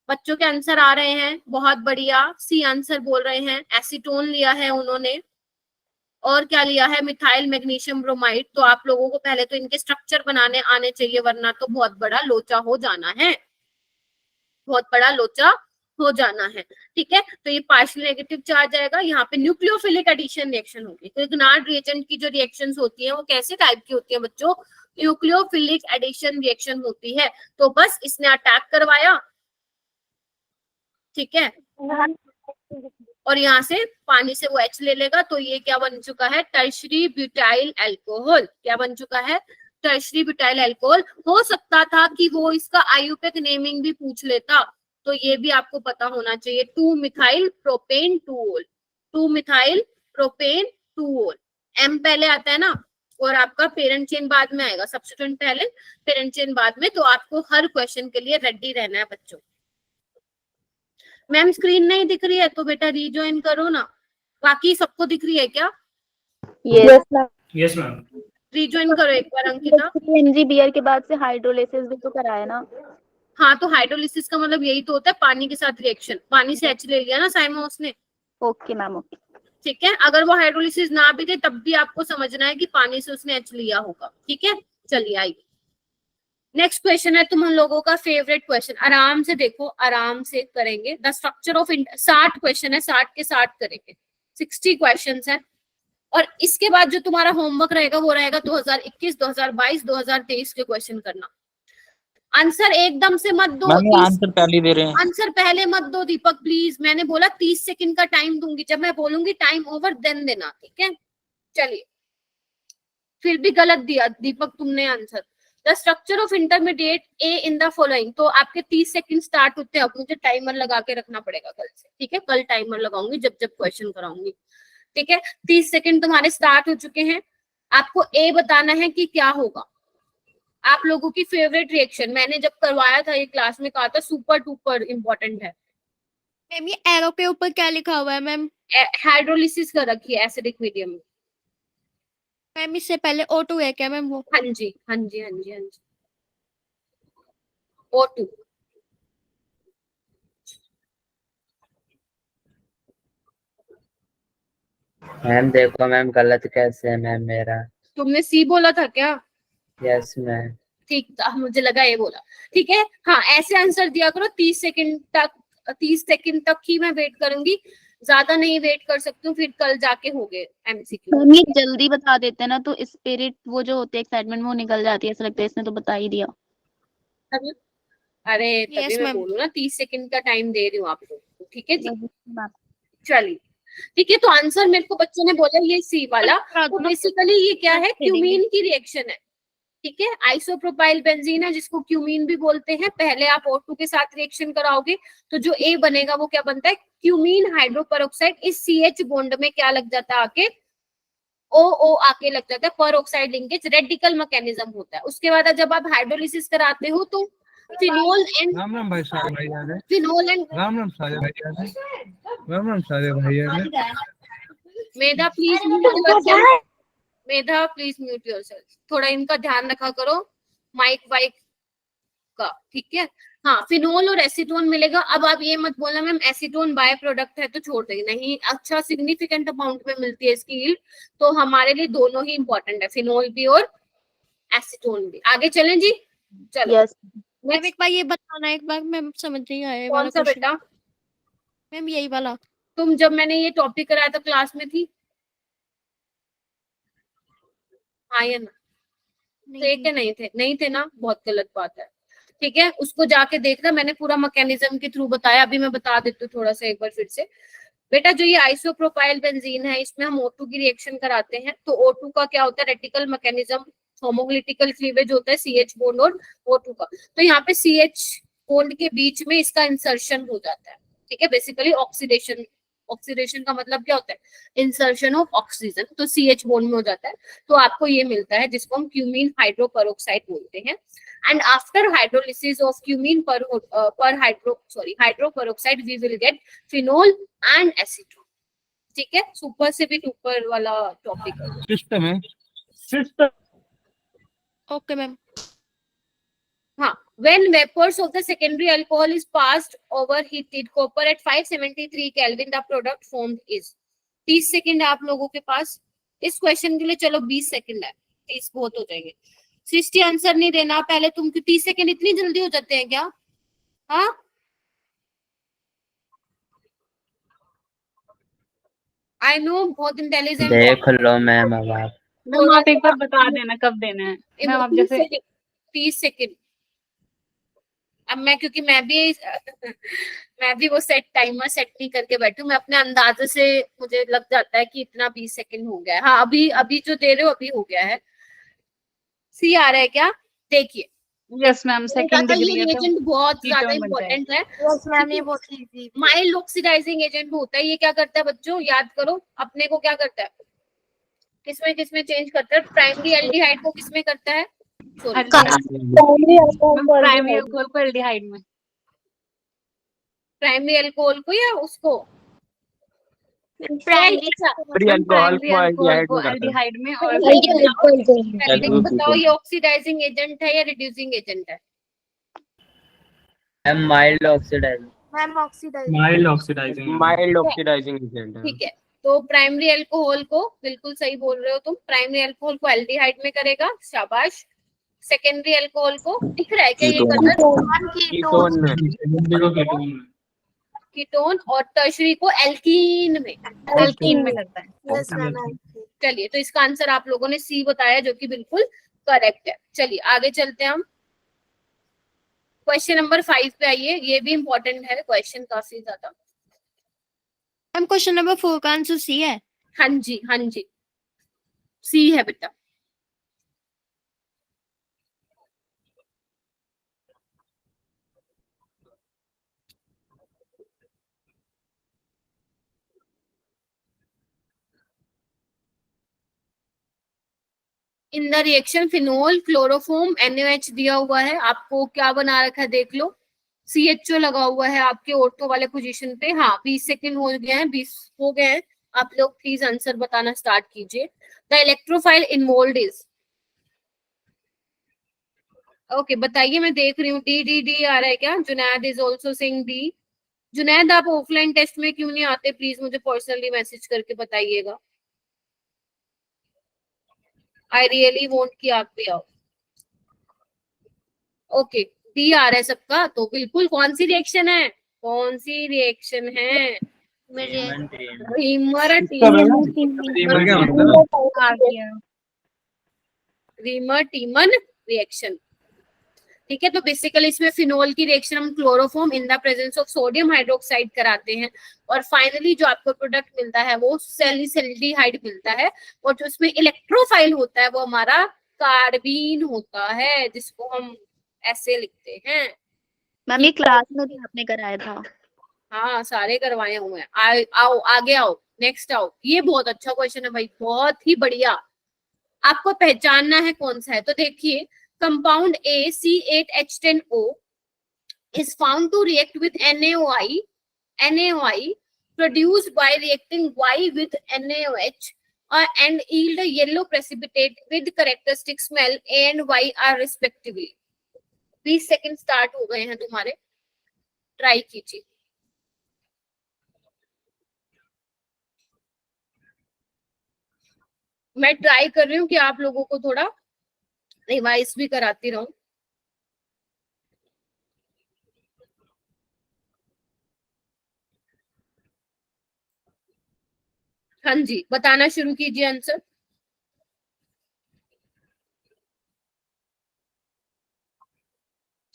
बच्चों के आंसर आ रहे हैं, बहुत बढ़िया। सी आंसर बोल रहे हैं, एसीटोन लिया है उन्होंने, और क्या लिया है, मिथाइल मैग्नीशियम ब्रोमाइड। तो आप लोगों को पहले तो इनके स्ट्रक्चर बनाने आने चाहिए, वरना तो बहुत बड़ा लोचा हो जाना है। बहुत बड़ा लोचा हो जाना है। ठीक है, तो ये पार्शियल नेगेटिव चार्ज आएगा। यहाँ पे न्यूक्लियोफिलिक एडिशन रिएक्शन होगी। तो इग्नार्ड रिएजेंट की जो रिएक्शंस होती हैं वो कैसे टाइप की होती है बच्चों? न्यूक्लियोफिलिक एडिशन रिएक्शन होती है। तो बस इसने अटैक करवाया, ठीक है, और यहाँ से पानी से वो H ले लेगा, तो ये क्या बन चुका है? Tertiary butyl alcohol. क्या बन चुका है? Tertiary butyl alcohol. हो सकता था कि वो इसका आयुपेक नेमिंग भी पूछ लेता, तो ये भी आपको पता होना चाहिए। 2-मिथाइल प्रोपेन 2-ओल, 2-मिथाइल प्रोपेन 2-ओल। M पहले आता है ना, और आपका पेरेंट चेन बाद में आएगा, सब्स्टिट्यूएंट पहले, पेरेंट चेन बाद में। तो आपको हर क्वेश्चन के लिए रेडी रहना है बच्चों। मैम स्क्रीन नहीं दिख रही है तो बेटा रीजॉइन करो ना। बाकी सबको दिख रही है क्या? Yes yes ma'am. रीजॉइन करो एक बार अंकिता। MGBR के बाद से हाइड्रोलिसिस भी तो कराया ना। हाँ, तो हाइड्रोलिसिस का मतलब यही तो होता है, पानी के साथ रिएक्शन। पानी से H ले लिया ना साइमोस ने। Okay ma'am, okay. ठीक है, अगर वो हाइड्रोलिसिस ना भी दे तब भी आपको समझना है कि पानी से उसने H लिया होगा। ठीक है, चलिए आइए नेक्स्ट क्वेश्चन है तुम लोगों का फेवरेट क्वेश्चन। आराम से देखो, आराम से करेंगे। द स्ट्रक्चर ऑफ 60 क्वेश्चन है, 60 के 60 करेंगे। 60 क्वेश्चन है, और इसके बाद जो तुम्हारा होमवर्क रहेगा वो रहेगा 2021, 2022, 2023 के क्वेश्चन करना। आंसर एकदम से मत दो। आंसर पहले दे रहे हैं। आंसर पहले मत दो दीपक प्लीज। मैंने बोला 30 सेकंड का टाइम दूंगी, जब मैं बोलूंगी टाइम ओवर देन देना। ठीक है, चलिए। फिर भी गलत दिया दीपक तुमने answer. The structure of intermediate A in the following. तो आपके 30 सेकंड स्टार्ट होते हैं। अब मुझे टाइमर लगा के रखना पड़ेगा कल से। ठीक है, कल टाइमर लगाऊंगी जब जब क्वेश्चन कराऊंगी। ठीक है, 30 सेकंड तुम्हारे स्टार्ट हो चुके हैं। आपको ए बताना है कि क्या होगा। आप लोगों की फेवरेट रिएक्शन, मैंने जब करवाया था ये क्लास में कहा था सुपर डुपर इंपॉर्टेंट है। मैम ये एरो के ऊपर क्या लिखा हुआ है मैम? हाइड्रोलिसिस कर रखी है एसिडिक मीडियम में। मैम इससे पहले O2 है क्या मैम वो? हाँ जी, हाँ जी, हाँ जी, हाँ जी, O2। मैम देखो मैम गलत कैसे है मैम मेरा? तुमने सी बोला था क्या? Yes ma'am. ठीक था, मुझे लगा ये बोला। ठीक है, हाँ ऐसे आंसर दिया करो। 30 सेकंड तक, 30 सेकंड तक ही मैं वेट करूंगी, ज्यादा नहीं वेट कर सकती हूँ, फिर कल जाके हो गए MCQ। हम ये जल्दी बता देते हैं ना तो स्पिरिट वो जो होती है एक्साइटमेंट वो निकल जाती है, ऐसा लगता है इसने तो बता ही दिया। अरे तभी Yes, मैं ma'am. बोलूँ ना 30 सेकंड का टाइम दे रही हूँ आप लोगों को। ठीक है जी, मैम चलिए। ठीक है, तो आंसर मेरे को बच्चों ने बोला ये सी वाला। तो बेसिकली ये क्या है? क्यूमीन की रिएक्शन है। ठीक है, आइसोप्रोपाइल बेंजीन है जिसको क्यूमीन भी बोलते हैं। पहले आप O2 के साथ रिएक्शन कराओगे तो जो A बनेगा वो क्या बनता है? Cumene hydroperoxide. इस CH बॉन्ड में क्या लग जाता है आके? OO आके लग जाता है, पेरोक्साइड लिंकेज। रेडिकल मैकेनिज्म होता है। उसके बाद जब आप हाइड्रोलिसिस कराते हो तो फिनोल एंड राम राम भाई सारे भाई याद है। फिनोल एंड राम राम सारे भाई याद है। राम राम सारे भाई याद है। Medha please mute yourself. Medha please mute yourself. थोड़ा इनका ध्यान रखा करो माइक वाइक का। ठीक है, हाँ फिनोल और एसीटोन मिलेगा। अब आप ये मत बोलना मैम एसीटोन बाय प्रोडक्ट है तो छोड़ देंगे, नहीं। अच्छा सिग्निफिकेंट अमाउंट में मिलती है इसकी यील्ड, तो हमारे लिए दोनों ही इंपॉर्टेंट है, फिनोल भी और एसीटोन भी। आगे चलें जी, चलो। यस मैम एक बार ये बताना, एक बार मैम समझ नहीं आया ये कौन वाला सा क्वेश्चन। बेटा? मैम यही वाला। तुम जब मैंने ये टॉपिक कराया था क्लास में थी? हाँ या ना? थे कि नहीं थे? नहीं थे ना, बहुत गलत बात है। ठीक है, उसको जाके देखना, मैंने पूरा मैकेनिज्म के थ्रू बताया। अभी मैं बता देती हूँ थोड़ा सा एक बार फिर से। बेटा जो ये आइसोप्रोपाइल बेंजीन है इसमें हम O2 की रिएक्शन कराते हैं। तो O2 का क्या होता है? रेडिकल मैकेनिज्म, होमोग्लिटिकल क्लीवेज होता है CH बॉन्ड और O2 का। तो यहाँ पे CH बॉन्ड के बीच में इसका इंसर्शन हो जाता है। ठीक है, बेसिकली ऑक्सीडेशन। ऑक्सीडेशन का मतलब क्या होता है? Insertion of oxygen. तो CH बॉन्ड में हो जाता है, तो आपको ये मिलता है जिसको हम क्यूमीन हाइड्रोपेरोक्साइड बोलते हैं। And after hydrolysis of cumene hydroperoxide, we will get phenol and acetone. ठीक है, सुपर से भी ऊपर वाला टॉपिक है। सिस्टम है सिस्टम। Okay ma'am. हाँ, when vapors of the secondary alcohol is passed over heated copper at 573 Kelvin, the product formed is। 30 second है आप लोगों के पास इस क्वेश्चन के लिए। चलो 20 सेकंड है, 30 बहुत हो जाएंगे। 60 आंसर नहीं देना पहले तुम, 30 सेकंड इतनी जल्दी हो जाते हैं क्या? हाँ आई नो बहुत इंटेलिजेंट देख लो मैम अब आप। मैम आप एक बार बता देना कब देना है। मैम आप जैसे 30 सेकंड। अब मैं क्योंकि मैं भी मैं भी वो सेट टाइमर सेट नहीं करके बैठू, मैं अपने अंदाजे से मुझे लग जाता है कि इतना 20 सेकंड हो गया है। हाँ अभी अभी जो दे रहे हो अभी हो गया है। सी आ रहा है क्या? देखिए यस मैम सेकंड ये डिग्री है तो रिएजेंट बहुत कीटोन ज्यादा बन जाएगा। इंपॉर्टेंट है। यस मैम ये बहुत इजी माइल्ड ऑक्सीडाइजिंग एजेंट होता है। ये क्या करता है बच्चों, याद करो अपने को क्या करता है, किसमें चेंज करता है? प्राइमरी एल्डिहाइड को किसमें करता है? सॉरी प्राइमरी अल्कोहल को एल्डिहाइड में, प्राइमरी अल्कोहल को या उसको प्राइमरी प्राइमरी अल्कोहल को एल्डिहाइड में और बताओ ये ऑक्सीडाइजिंग एजेंट है या रिड्यूसिंग एजेंट है? Ma'am mild oxidising. Ma'am oxidising mild oxidising agent है। ठीक है, तो प्राइमरी अल्कोहल को, बिल्कुल सही बोल रहे हो तुम, प्राइमरी अल्कोहल को एल्डिहाइड में करेगा, शाबाश। सेकेंडरी अल्कोहल को दिख रहा है क्या ये कीटोन करना? कीटोन। और टर्शरी को एल्कीन में करता है। यस मैम चलिए तो इसका आंसर आप लोगों ने सी बताया जो कि बिल्कुल करेक्ट है। चलिए आगे चलते हैं हम क्वेश्चन नंबर 5 पे आइए। ये भी इम्पोर्टेंट है क्वेश्चन काफी ज्यादा। मैम क्वेश्चन नंबर 4 का आंसर सी है। हाँ जी हाँ जी सी है बेटा। In the reaction phenol chloroform NaOH दिया हुआ है, आपको क्या बना रखा है देख लो, CHO लगा हुआ है आपके ऑर्थो वाले पोजीशन पे। हाँ 20 सेकंड हो गए हैं, 20 हो गए हैं। आप लोग प्लीज आंसर बताना स्टार्ट कीजिए। The electrophile involved is, okay बताइए, मैं देख रही हूँ डी आ रहा है क्या? Junaid is also saying D. Junaid आप ऑफलाइन टेस्ट में क्यों नहीं आते, प्लीज मुझे पर्सनली मैसेज करके बताइएगा। आई रियली वॉन्ट कि आप भी आओ। ओके डी आ रहा है सबका, तो बिल्कुल कौन सी रिएक्शन है? कौन सी रिएक्शन है? Reamer टीमन reaction. ठीक है, तो बेसिकली इसमें फिनोल की रिएक्शन हम chloroform in the presence of sodium hydroxide कराते हैं और फाइनली जो आपको प्रोडक्ट मिलता है वो सैलिसिल्डिहाइड मिलता है। और जो उसमें इलेक्ट्रोफाइल होता है वो हमारा कार्बीन होता है, जिसको हम ऐसे लिखते हैं। मैम ये क्लास में भी आपने कराया था। हाँ सारे करवाए हुए हैं। आओ आगे आओ, नेक्स्ट आओ। ये बहुत अच्छा क्वेश्चन है भाई, बहुत ही बढ़िया। आपको पहचानना है कौन सा है, तो देखिए compound A C8H10O is found to react with NaOI produced by reacting Y with NaOH and yield a yellow precipitate with characteristic smell A and Y are respectively। 20 second start हो गए हैं तुम्हारे, ट्राई कीजिए। मैं try कर रही हूँ कि आप लोगों को थोड़ा रिवाइज भी कराती रहूं। हाँ जी बताना शुरू कीजिए answer.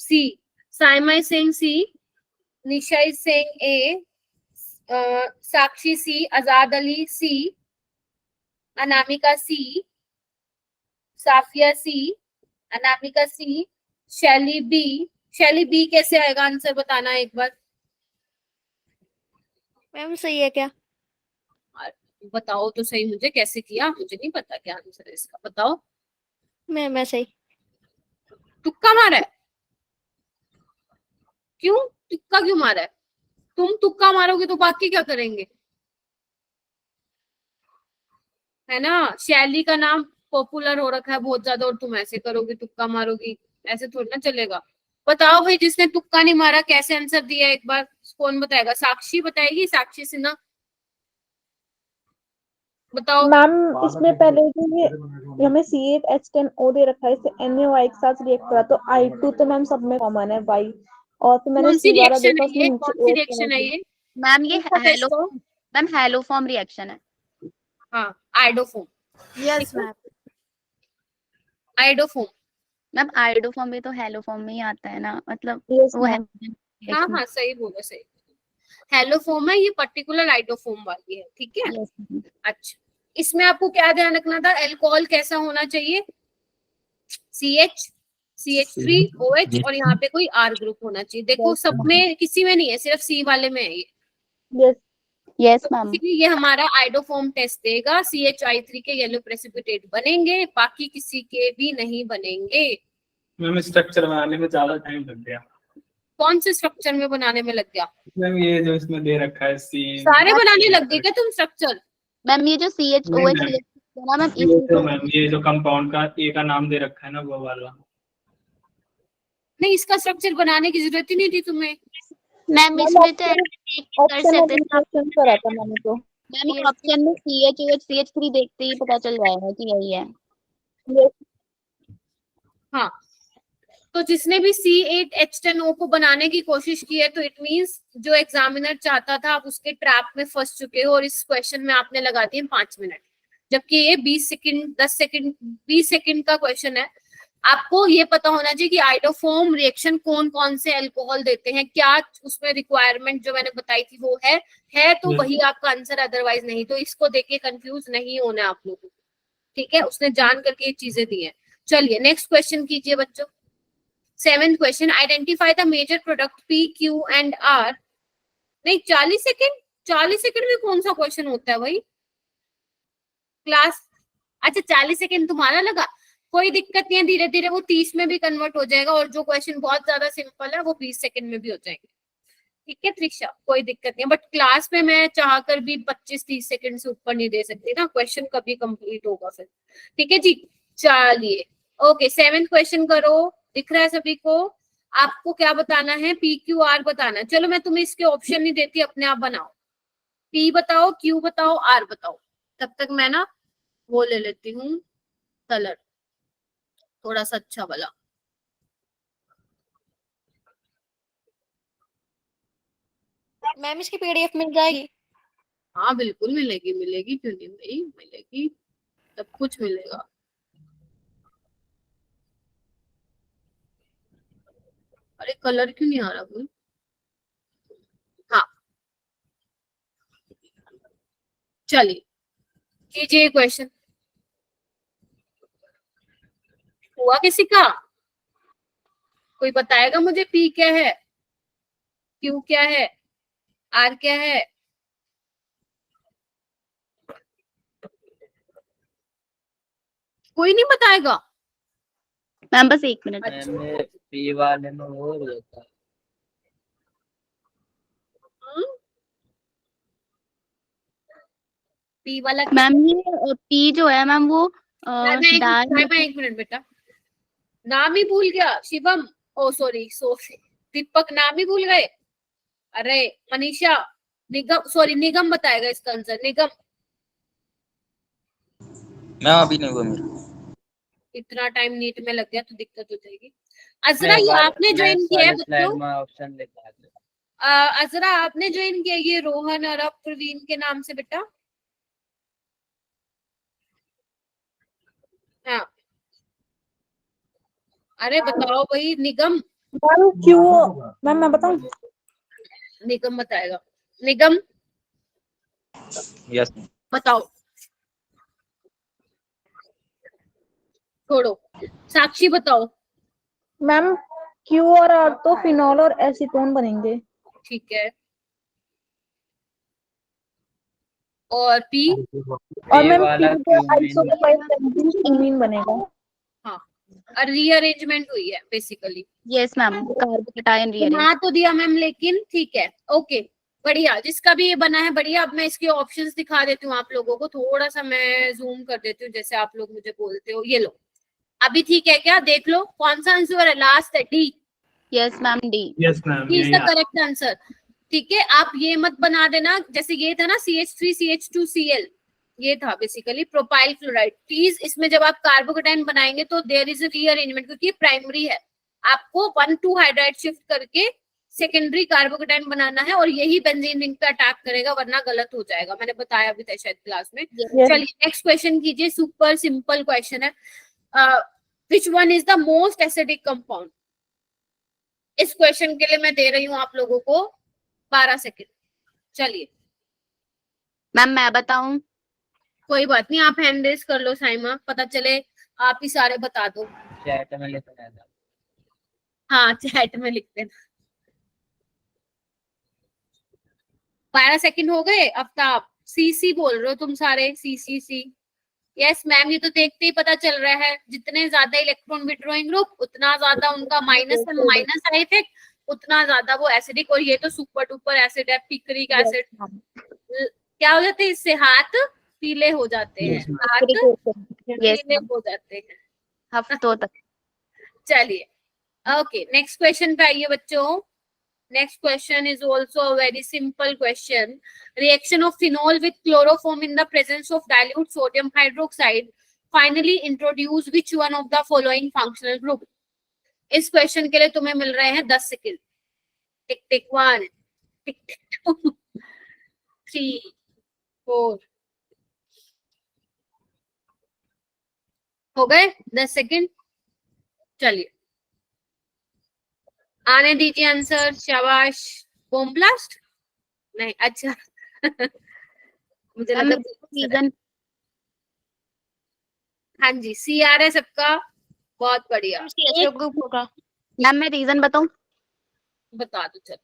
C, Saima is saying C, Nisha is saying A, Sakshi C, Azad Ali C, Anamika C, Safia C, Anamika C, Shaili B. शैली बी कैसे आएगा आंसर बताना एक बार। मैम सही है क्या? बताओ तो सही मुझे, कैसे किया मुझे नहीं पता क्या आंसर है इसका, बताओ। मैं सही। तुक्का मारा है? क्यों तुक्का क्यों मारा है? तुम तुक्का मारोगे तो बाकी क्या करेंगे, है ना। शैली का नाम पॉपुलर हो रखा है बहुत ज्यादा और तुम ऐसे करोगे, तुक्का मारोगी, ऐसे थोड़ी ना चलेगा। बताओ भाई जिसने तुक्का नहीं मारा कैसे आंसर दिया, एक बार कौन बताएगा? साक्षी बताएगी, साक्षी सिन्हा बताओ। मैम इसमें पहले जो ये हमें C8H10O दे रखा है, इसे NaOI के साथ रिएक्ट करा तो I2 तो मैम सब में कॉमन है Y, और फिर मैंने कौन सी दोबारा रिएक्शन देखा है ये, उसमें कौन सी रिएक्शन है ये? मैम ये hello ma'am hello form reaction है। हाँ, iodoform, yes ma'am. Iodoform. Ma'am iodoform भी तो हेलोफॉर्म में ही आता है ना, मतलब Yes, वो है। ma'am. हाँ हाँ, सही बोला, सही। हेलोफोम है, ये पर्टिकुलर आइडोफोम वाली है, ठीक है। यस अच्छा, इसमें आपको क्या ध्यान रखना था, अल्कोहल कैसा होना चाहिए, CH, CH3OH, और यहाँ पे कोई R ग्रुप होना चाहिए। देखो Yes, सब में, किसी में नहीं है, सिर्फ C वाले में है ये। Yes. Yes ma'am. इसीलिए ये हमारा आइडोफोम टेस्ट देगा, CHI3 के येलो प्रेसिपिटेट बनेंगे, बाकी किसी के भी नहीं बनेंगे। मैम स्ट्रक्चर बनाने में ज्यादा टाइम लग गया। कौन से स्ट्रक्चर में बनाने में लग गया? मैम ये जो इसमें दे रखा है सारे बनाने लग गए क्या तुम स्ट्रक्चर? मैम ये जो CHOH नहीं, है ना मैम, ये तो मैम ये जो कंपाउंड का ए का नाम दे रखा है ना, वो वाला। नहीं, इसका स्ट्रक्चर बनाने की जरूरत ही नहीं थी तुम्हें। मैम Ma'am, इसमें तो कर ऑप्शन सकते हैं। क्वेश्चन करा था मैंने तो। मैम ये ऑप्शन में CHOH CH3 देखते ही पता चल जाएगा कि यही है। Yes. हाँ, तो जिसने भी C8H10O को बनाने की कोशिश की है, तो इट मींस जो एग्जामिनर चाहता था आप उसके ट्रैप में फंस चुके हो, और इस क्वेश्चन में आपने लगा दिए 5 मिनट, जबकि ये 20 सेकंड 10 सेकंड 20 सेकंड का क्वेश्चन है। आपको ये पता होना चाहिए कि आइडोफोम रिएक्शन कौन कौन से अल्कोहल देते हैं, क्या उसमें रिक्वायरमेंट जो मैंने बताई थी वो है तो वही आपका आंसर, अदरवाइज नहीं। तो इसको देख के कंफ्यूज नहीं होना आप लोगों को, ठीक है। उसने जान करके ये चीजें दी हैं। चलिए नेक्स्ट क्वेश्चन कीजिए बच्चों। 7th question, identify the major product P, Q and R। नहीं, 40 सेकंड में कौन सा क्वेश्चन होता है भाई क्लास? अच्छा, 40 सेकंड तुम्हारा लगा, कोई दिक्कत नहीं है, धीरे धीरे वो 30 में भी कन्वर्ट हो जाएगा, और जो क्वेश्चन बहुत ज्यादा सिंपल है वो 20 सेकंड में भी हो जाएंगे, ठीक है त्रिशा, कोई दिक्कत नहीं है। बट क्लास में मैं चाहकर भी 25-30 सेकंड से ऊपर नहीं दे सकती ना, क्वेश्चन कभी कंप्लीट होगा फिर, ठीक है जी। चलिए ओके, 7th क्वेश्चन करो, दिख रहा है सभी को? आपको क्या बताना है, PQR बताना है। चलो मैं तुम्हें इसके ऑप्शन नहीं देती, अपने आप बनाओ। P बताओ, Q बताओ, R बताओ। तब तक मैं ना वो ले लेती हूँ कलर थोड़ा सा अच्छा वाला। मैम इसकी PDF मिल जाएगी? हाँ बिल्कुल मिलेगी, मिलेगी, क्यों नहीं भाई, मिलेगी, सब कुछ मिलेगा। अरे कलर क्यों नहीं आ रहा कोई? हाँ चलिए कीजिए क्वेश्चन। हुआ किसी का? कोई बताएगा मुझे P क्या है, Q क्या है, R क्या है? कोई नहीं बताएगा? मैम बस 1 मिनट। अच्छा। मैम P वाले में वो रहता है। P वाला मैम ये P जो है मैम वो मैं 1 मिनट बेटा, नाम ही भूल गया शिवम, ओ सॉरी दीपक, नाम ही भूल गए। अरे मनीषा, निगम, सॉरी निगम बताएगा इसका आंसर, निगम। मैं अभी नहीं हुआ मेरा। इतना टाइम नीट में लग गया तो दिक्कत हो जाएगी। अजरा, ये आपने ज्वाइन किया है बच्चों? ऑप्शन लिखा दो। अजरा आपने ज्वाइन किया ये रोहन और अब प्रवीण के नाम से बेटा? हाँ, अरे बताओ भाई, निगम। मैम क्यों, मैम मैं बताऊं? निगम बताएगा, निगम यस बताओ। छोड़ो, साक्षी बताओ। मैम क्यू और आर तो फिनॉल और एसीटोन बनेंगे। ठीक है, और P? और मैम वाला आइसोप्रोपाइल बनेगा। हाँ, और रीअरेंजमेंट हुई है बेसिकली। यस मैम, कार्बोकेटायन बना रीअरेंज। तो दिया मैम, लेकिन ठीक है, ओके बढ़िया, जिसका भी ये बना है बढ़िया। अब मैं इसके ऑप्शंस दिखा देती हूँ आप लोगों को, थोड़ा सा मैं जूम कर देती हूँ जैसे आप लोग मुझे बोलते हो। ये लो, अभी ठीक है क्या? देख लो कौन सा आंसर है, लास्ट है D। Yes ma'am D। Yes ma'am, is the correct answer, ठीक है। आप ये मत बना देना, जैसे ये था ना CH3 CH2Cl, ये था बेसिकली प्रोपाइल क्लोराइड। प्लीज इसमें जब आप कार्बोकेटाइन बनाएंगे तो देयर इज अ रीअरेंजमेंट, क्योंकि प्राइमरी है, आपको 1,2 हाइड्राइड शिफ्ट करके सेकेंडरी कार्बोकेटाइन बनाना है और यही बेंजीन रिंग पे अटैक करेगा, वरना गलत हो जाएगा। मैंने बताया भी था शायद क्लास में। चलिए नेक्स्ट क्वेश्चन कीजिए, सुपर सिंपल क्वेश्चन है। Which one is the most acidic compound? इस क्वेश्चन के लिए मैं दे रही हूँ आप लोगों को 12 सेकेंड। चलिए मैम मैं बताऊं? कोई बात नहीं, आप हैंड रेज कर लो साइमा, पता चले आप ही सारे बता दो। चैट में लिख रहा था। हाँ चैट में लिख देना। 12 सेकंड हो गए। अब तो आप सीसी बोल रहे हो तुम सारे, सी। यस मैम, ये तो देखते ही पता चल रहा है, जितने ज्यादा इलेक्ट्रॉन विड्रॉइंग ग्रुप उतना ज्यादा उनका माइनस आई इफेक्ट, उतना ज्यादा वो एसिडिक। और ये तो सुपर डुपर एसिड है, पिक्रिक एसिड। क्या हो जाते हैं इससे? हाथ पीले हो जाते हैं, हाथ पीले हो जाते हैं हफ्तों तक। चलिए ओके, नेक्स्ट क्वेश्चन पे आइए बच्चों। Next question is also a very simple question. Reaction of phenol with chloroform in the presence of dilute sodium hydroxide finally introduce which one of the following functional group? इस question के लिए तुम्हें मिल रहे हैं 10 second. टिक tick 1, टिक टिक 2, 3, 4। हो गए 10 second. चलिए आने दीजिए आंसर। शाबाश। बॉम्ब ब्लास्ट नहीं, अच्छा मुझे लगा रीजन। हाँ जी, सी आ रहा है सबका, बहुत बढ़िया। ग्रुप होगा। मैम मैं रीजन बताऊं? बता दो चलो।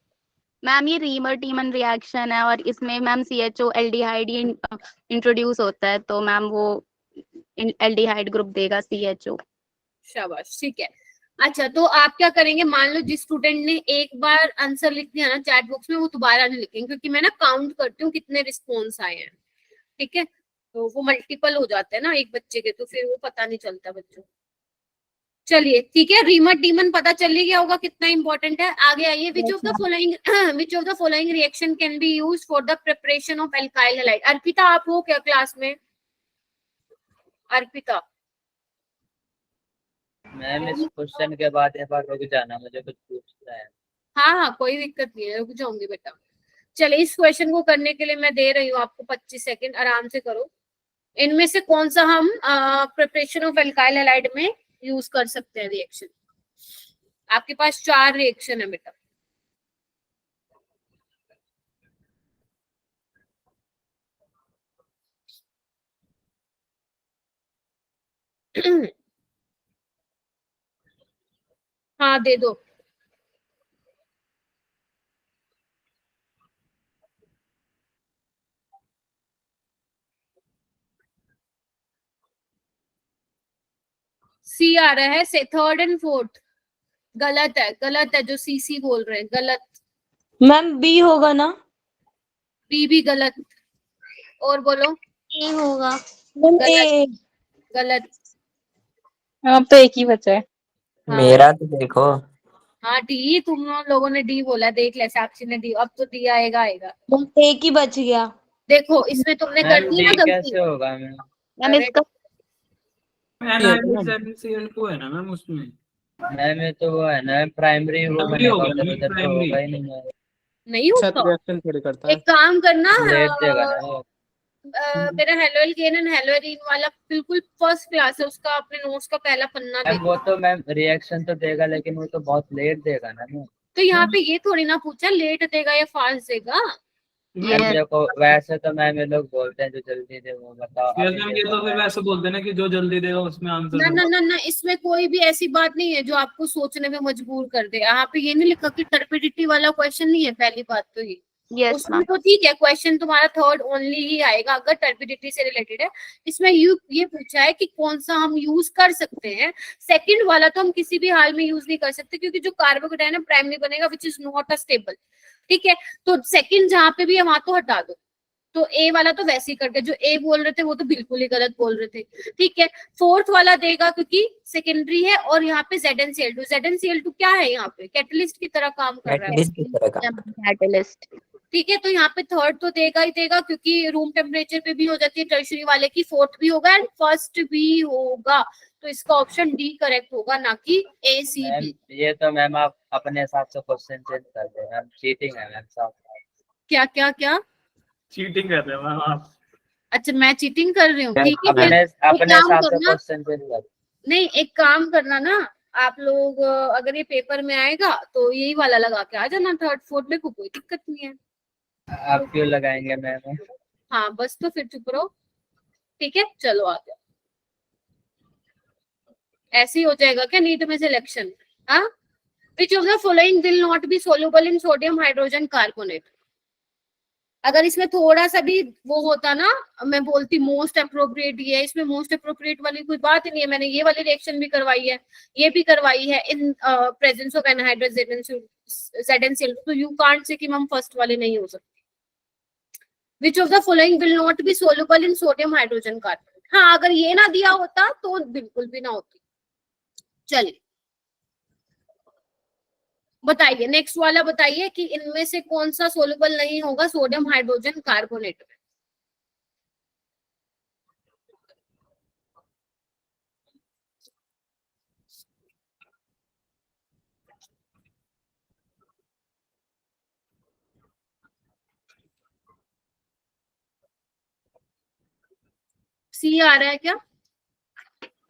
मैम ये रीमर टीमन रिएक्शन है और इसमें मैम CHO एल्डिहाइड इंट्रोड्यूस होता है, तो मैम वो एल्डिहाइड ग्रुप देगा CHO। शाबाश, ठीक है। अच्छा तो आप क्या करेंगे, मान लो जिस स्टूडेंट ने एक बार आंसर लिख दिया ना चैट बॉक्स में, वो दोबारा नहीं लिखेंगे, क्योंकि मैं ना काउंट करती हूँ कितने रिस्पॉन्स आए हैं। ठीक है, तो वो मल्टीपल हो जाते हैं ना एक बच्चे के, तो फिर वो पता नहीं चलता बच्चों। चलिए ठीक है, रीमर डीमन पता चल ही गया होगा कितना इंपॉर्टेंट है। आगे आइए, which of the following reaction can be used for the preparation of alkyl halide? Arpita आप हो क्या क्लास में? अर्पिता मैम इस क्वेश्चन के बाद एक बार रुक जाना, मुझे कुछ पूछना है। हाँ कोई दिक्कत नहीं है, रुक जाऊंगी बेटा। चलिए इस क्वेश्चन को करने के लिए मैं दे रही हूँ आपको 25 सेकंड, आराम से करो। इनमें से कौन सा हम प्रिपरेशन ऑफ एल्काइल हैलाइड में यूज कर सकते हैं रिएक्शन? आपके पास 4 रिएक्शन है बेटा। हाँ दे दो। सी आ रहा है से थर्ड एंड फोर्थ। गलत है, गलत है, जो सी बोल रहे हैं गलत। मैम बी होगा ना? बी भी गलत। और बोलो। ए होगा। गलत, गलत। अब तो एक ही बचा है। हाँ। मेरा तो देखो। हाँ डी, तुम लोगों ने डी बोला, देख ले साक्षी ने डी, अब तो डी आएगा आएगा। एक ही बच गया। देखो इसमें तुमने कर मैम दी ना डी गलती। कैसे होगा मैम? मैम इसका NiHCl2 है ना मैम उसमें। मैम ये तो वो है ना प्राइमरी, वो प्राइमरी होगा, बनेगा, उधर तो प्राइमरी। होगा ही नहीं है। नहीं होता। रिएक्शन थोड़ी करता है। एक काम करना, लेट देगा ना वो। मेरा हेलोइल गेन एंड हेलोइरीन वाला बिल्कुल फर्स्ट क्लास है, उसका अपने नोट्स का पहला पन्ना मैम देखो। वो तो मैम रिएक्शन तो देगा, लेकिन वो तो बहुत लेट देगा ना मैम। तो यहाँ पे ये थोड़ी ना पूछा लेट देगा या फास्ट देगा। मैम देखो वैसे तो मैम ये लोग बोलते हैं जो जल्दी दे वो बताओ। ये तो फिर वैसे बोलते हैं ना कि जो जल्दी देगा उसमें आंसर ना ना ना ना, इसमें कोई भी ऐसी बात नहीं है जो आपको सोचने में मजबूर कर दे। यहाँ पे ये नहीं लिखा कि टर्पिडिटी वाला क्वेश्चन नहीं है, पहली बात तो ये। यस उसमें तो ठीक है, क्वेश्चन तुम्हारा थर्ड ओनली ही आएगा अगर टर्बिडिटी से रिलेटेड है। इसमें ये पूछा है कि कौन सा हम यूज कर सकते हैं। सेकंड वाला तो हम किसी भी हाल में यूज नहीं कर सकते, क्योंकि जो कार्बोकेटाइन है प्राइमरी बनेगा, विच इज नॉट अ स्टेबल। ठीक है, तो सेकंड जहां पे भी है वहां तो हटा दो। तो ए वाला तो वैसे ही करके, जो ए बोल रहे थे वो तो बिल्कुल ही गलत बोल रहे थे। ठीक है, फोर्थ वाला देगा क्योंकि सेकेंडरी है, और यहाँ पे ZnCl2 क्या है, यहाँ पे कैटलिस्ट की तरह काम कर रहा है। एटलीस्ट इस तरह का। कैटलिस्ट। ठीक है, तो यहाँ पे थर्ड तो देगा ही देगा, क्योंकि रूम टेम्परेचर पे भी हो जाती है टर्शरी वाले की, फोर्थ भी होगा एंड फर्स्ट भी होगा, तो इसका ऑप्शन डी करेक्ट होगा, ना कि ए सी मैम बी। ये तो मैम आप अपने हिसाब से क्वेश्चन चेंज कर दे मैम, चीटिंग है मैम साहब। क्या क्या क्या? चीटिंग कर रहे हो मैम आप। अच्छा मैं चीटिंग कर रही हूँ, ठीक है, अपने फिर अपने काम हिसाब से करना, क्वेश्चन चेंज कर। नहीं एक काम करना ना आप लोग, अगर ये पेपर में आएगा तो यही वाला लगा के आ जाना थर्ड फोर्थ में, कोई दिक्कत नहीं है। आप क्यों लगाएंगे मैम? हाँ बस, तो फिर चुप रहो, ठीक है, चलो आ जाओ। ऐसे ही हो जाएगा क्या नीट में सिलेक्शन? हाँ, which of the following will not be soluble in sodium hydrogen carbonate? अगर इसमें थोड़ा सा भी वो होता ना, मैं बोलती मोस्ट अप्रोप्रिएट ये है, इसमें मोस्ट अप्रोप्रिएट वाली कोई बात ही नहीं है, मैंने ये वाली रिएक्शन भी करवाई है, ये भी करवाई है in presence of anhydrous ZnCl, तो यू कांट से कि मैम फर्स्ट वाली नहीं हो सकती। Which of the following will not be soluble in sodium hydrogen carbonate? हाँ, अगर ये ना दिया होता तो बिल्कुल भी ना होती। चलिए बताइए, नेक्स्ट वाला बताइए कि इनमें से कौन सा सोल्यूबल नहीं होगा सोडियम हाइड्रोजन कार्बोनेट में? सी आ रहा है क्या?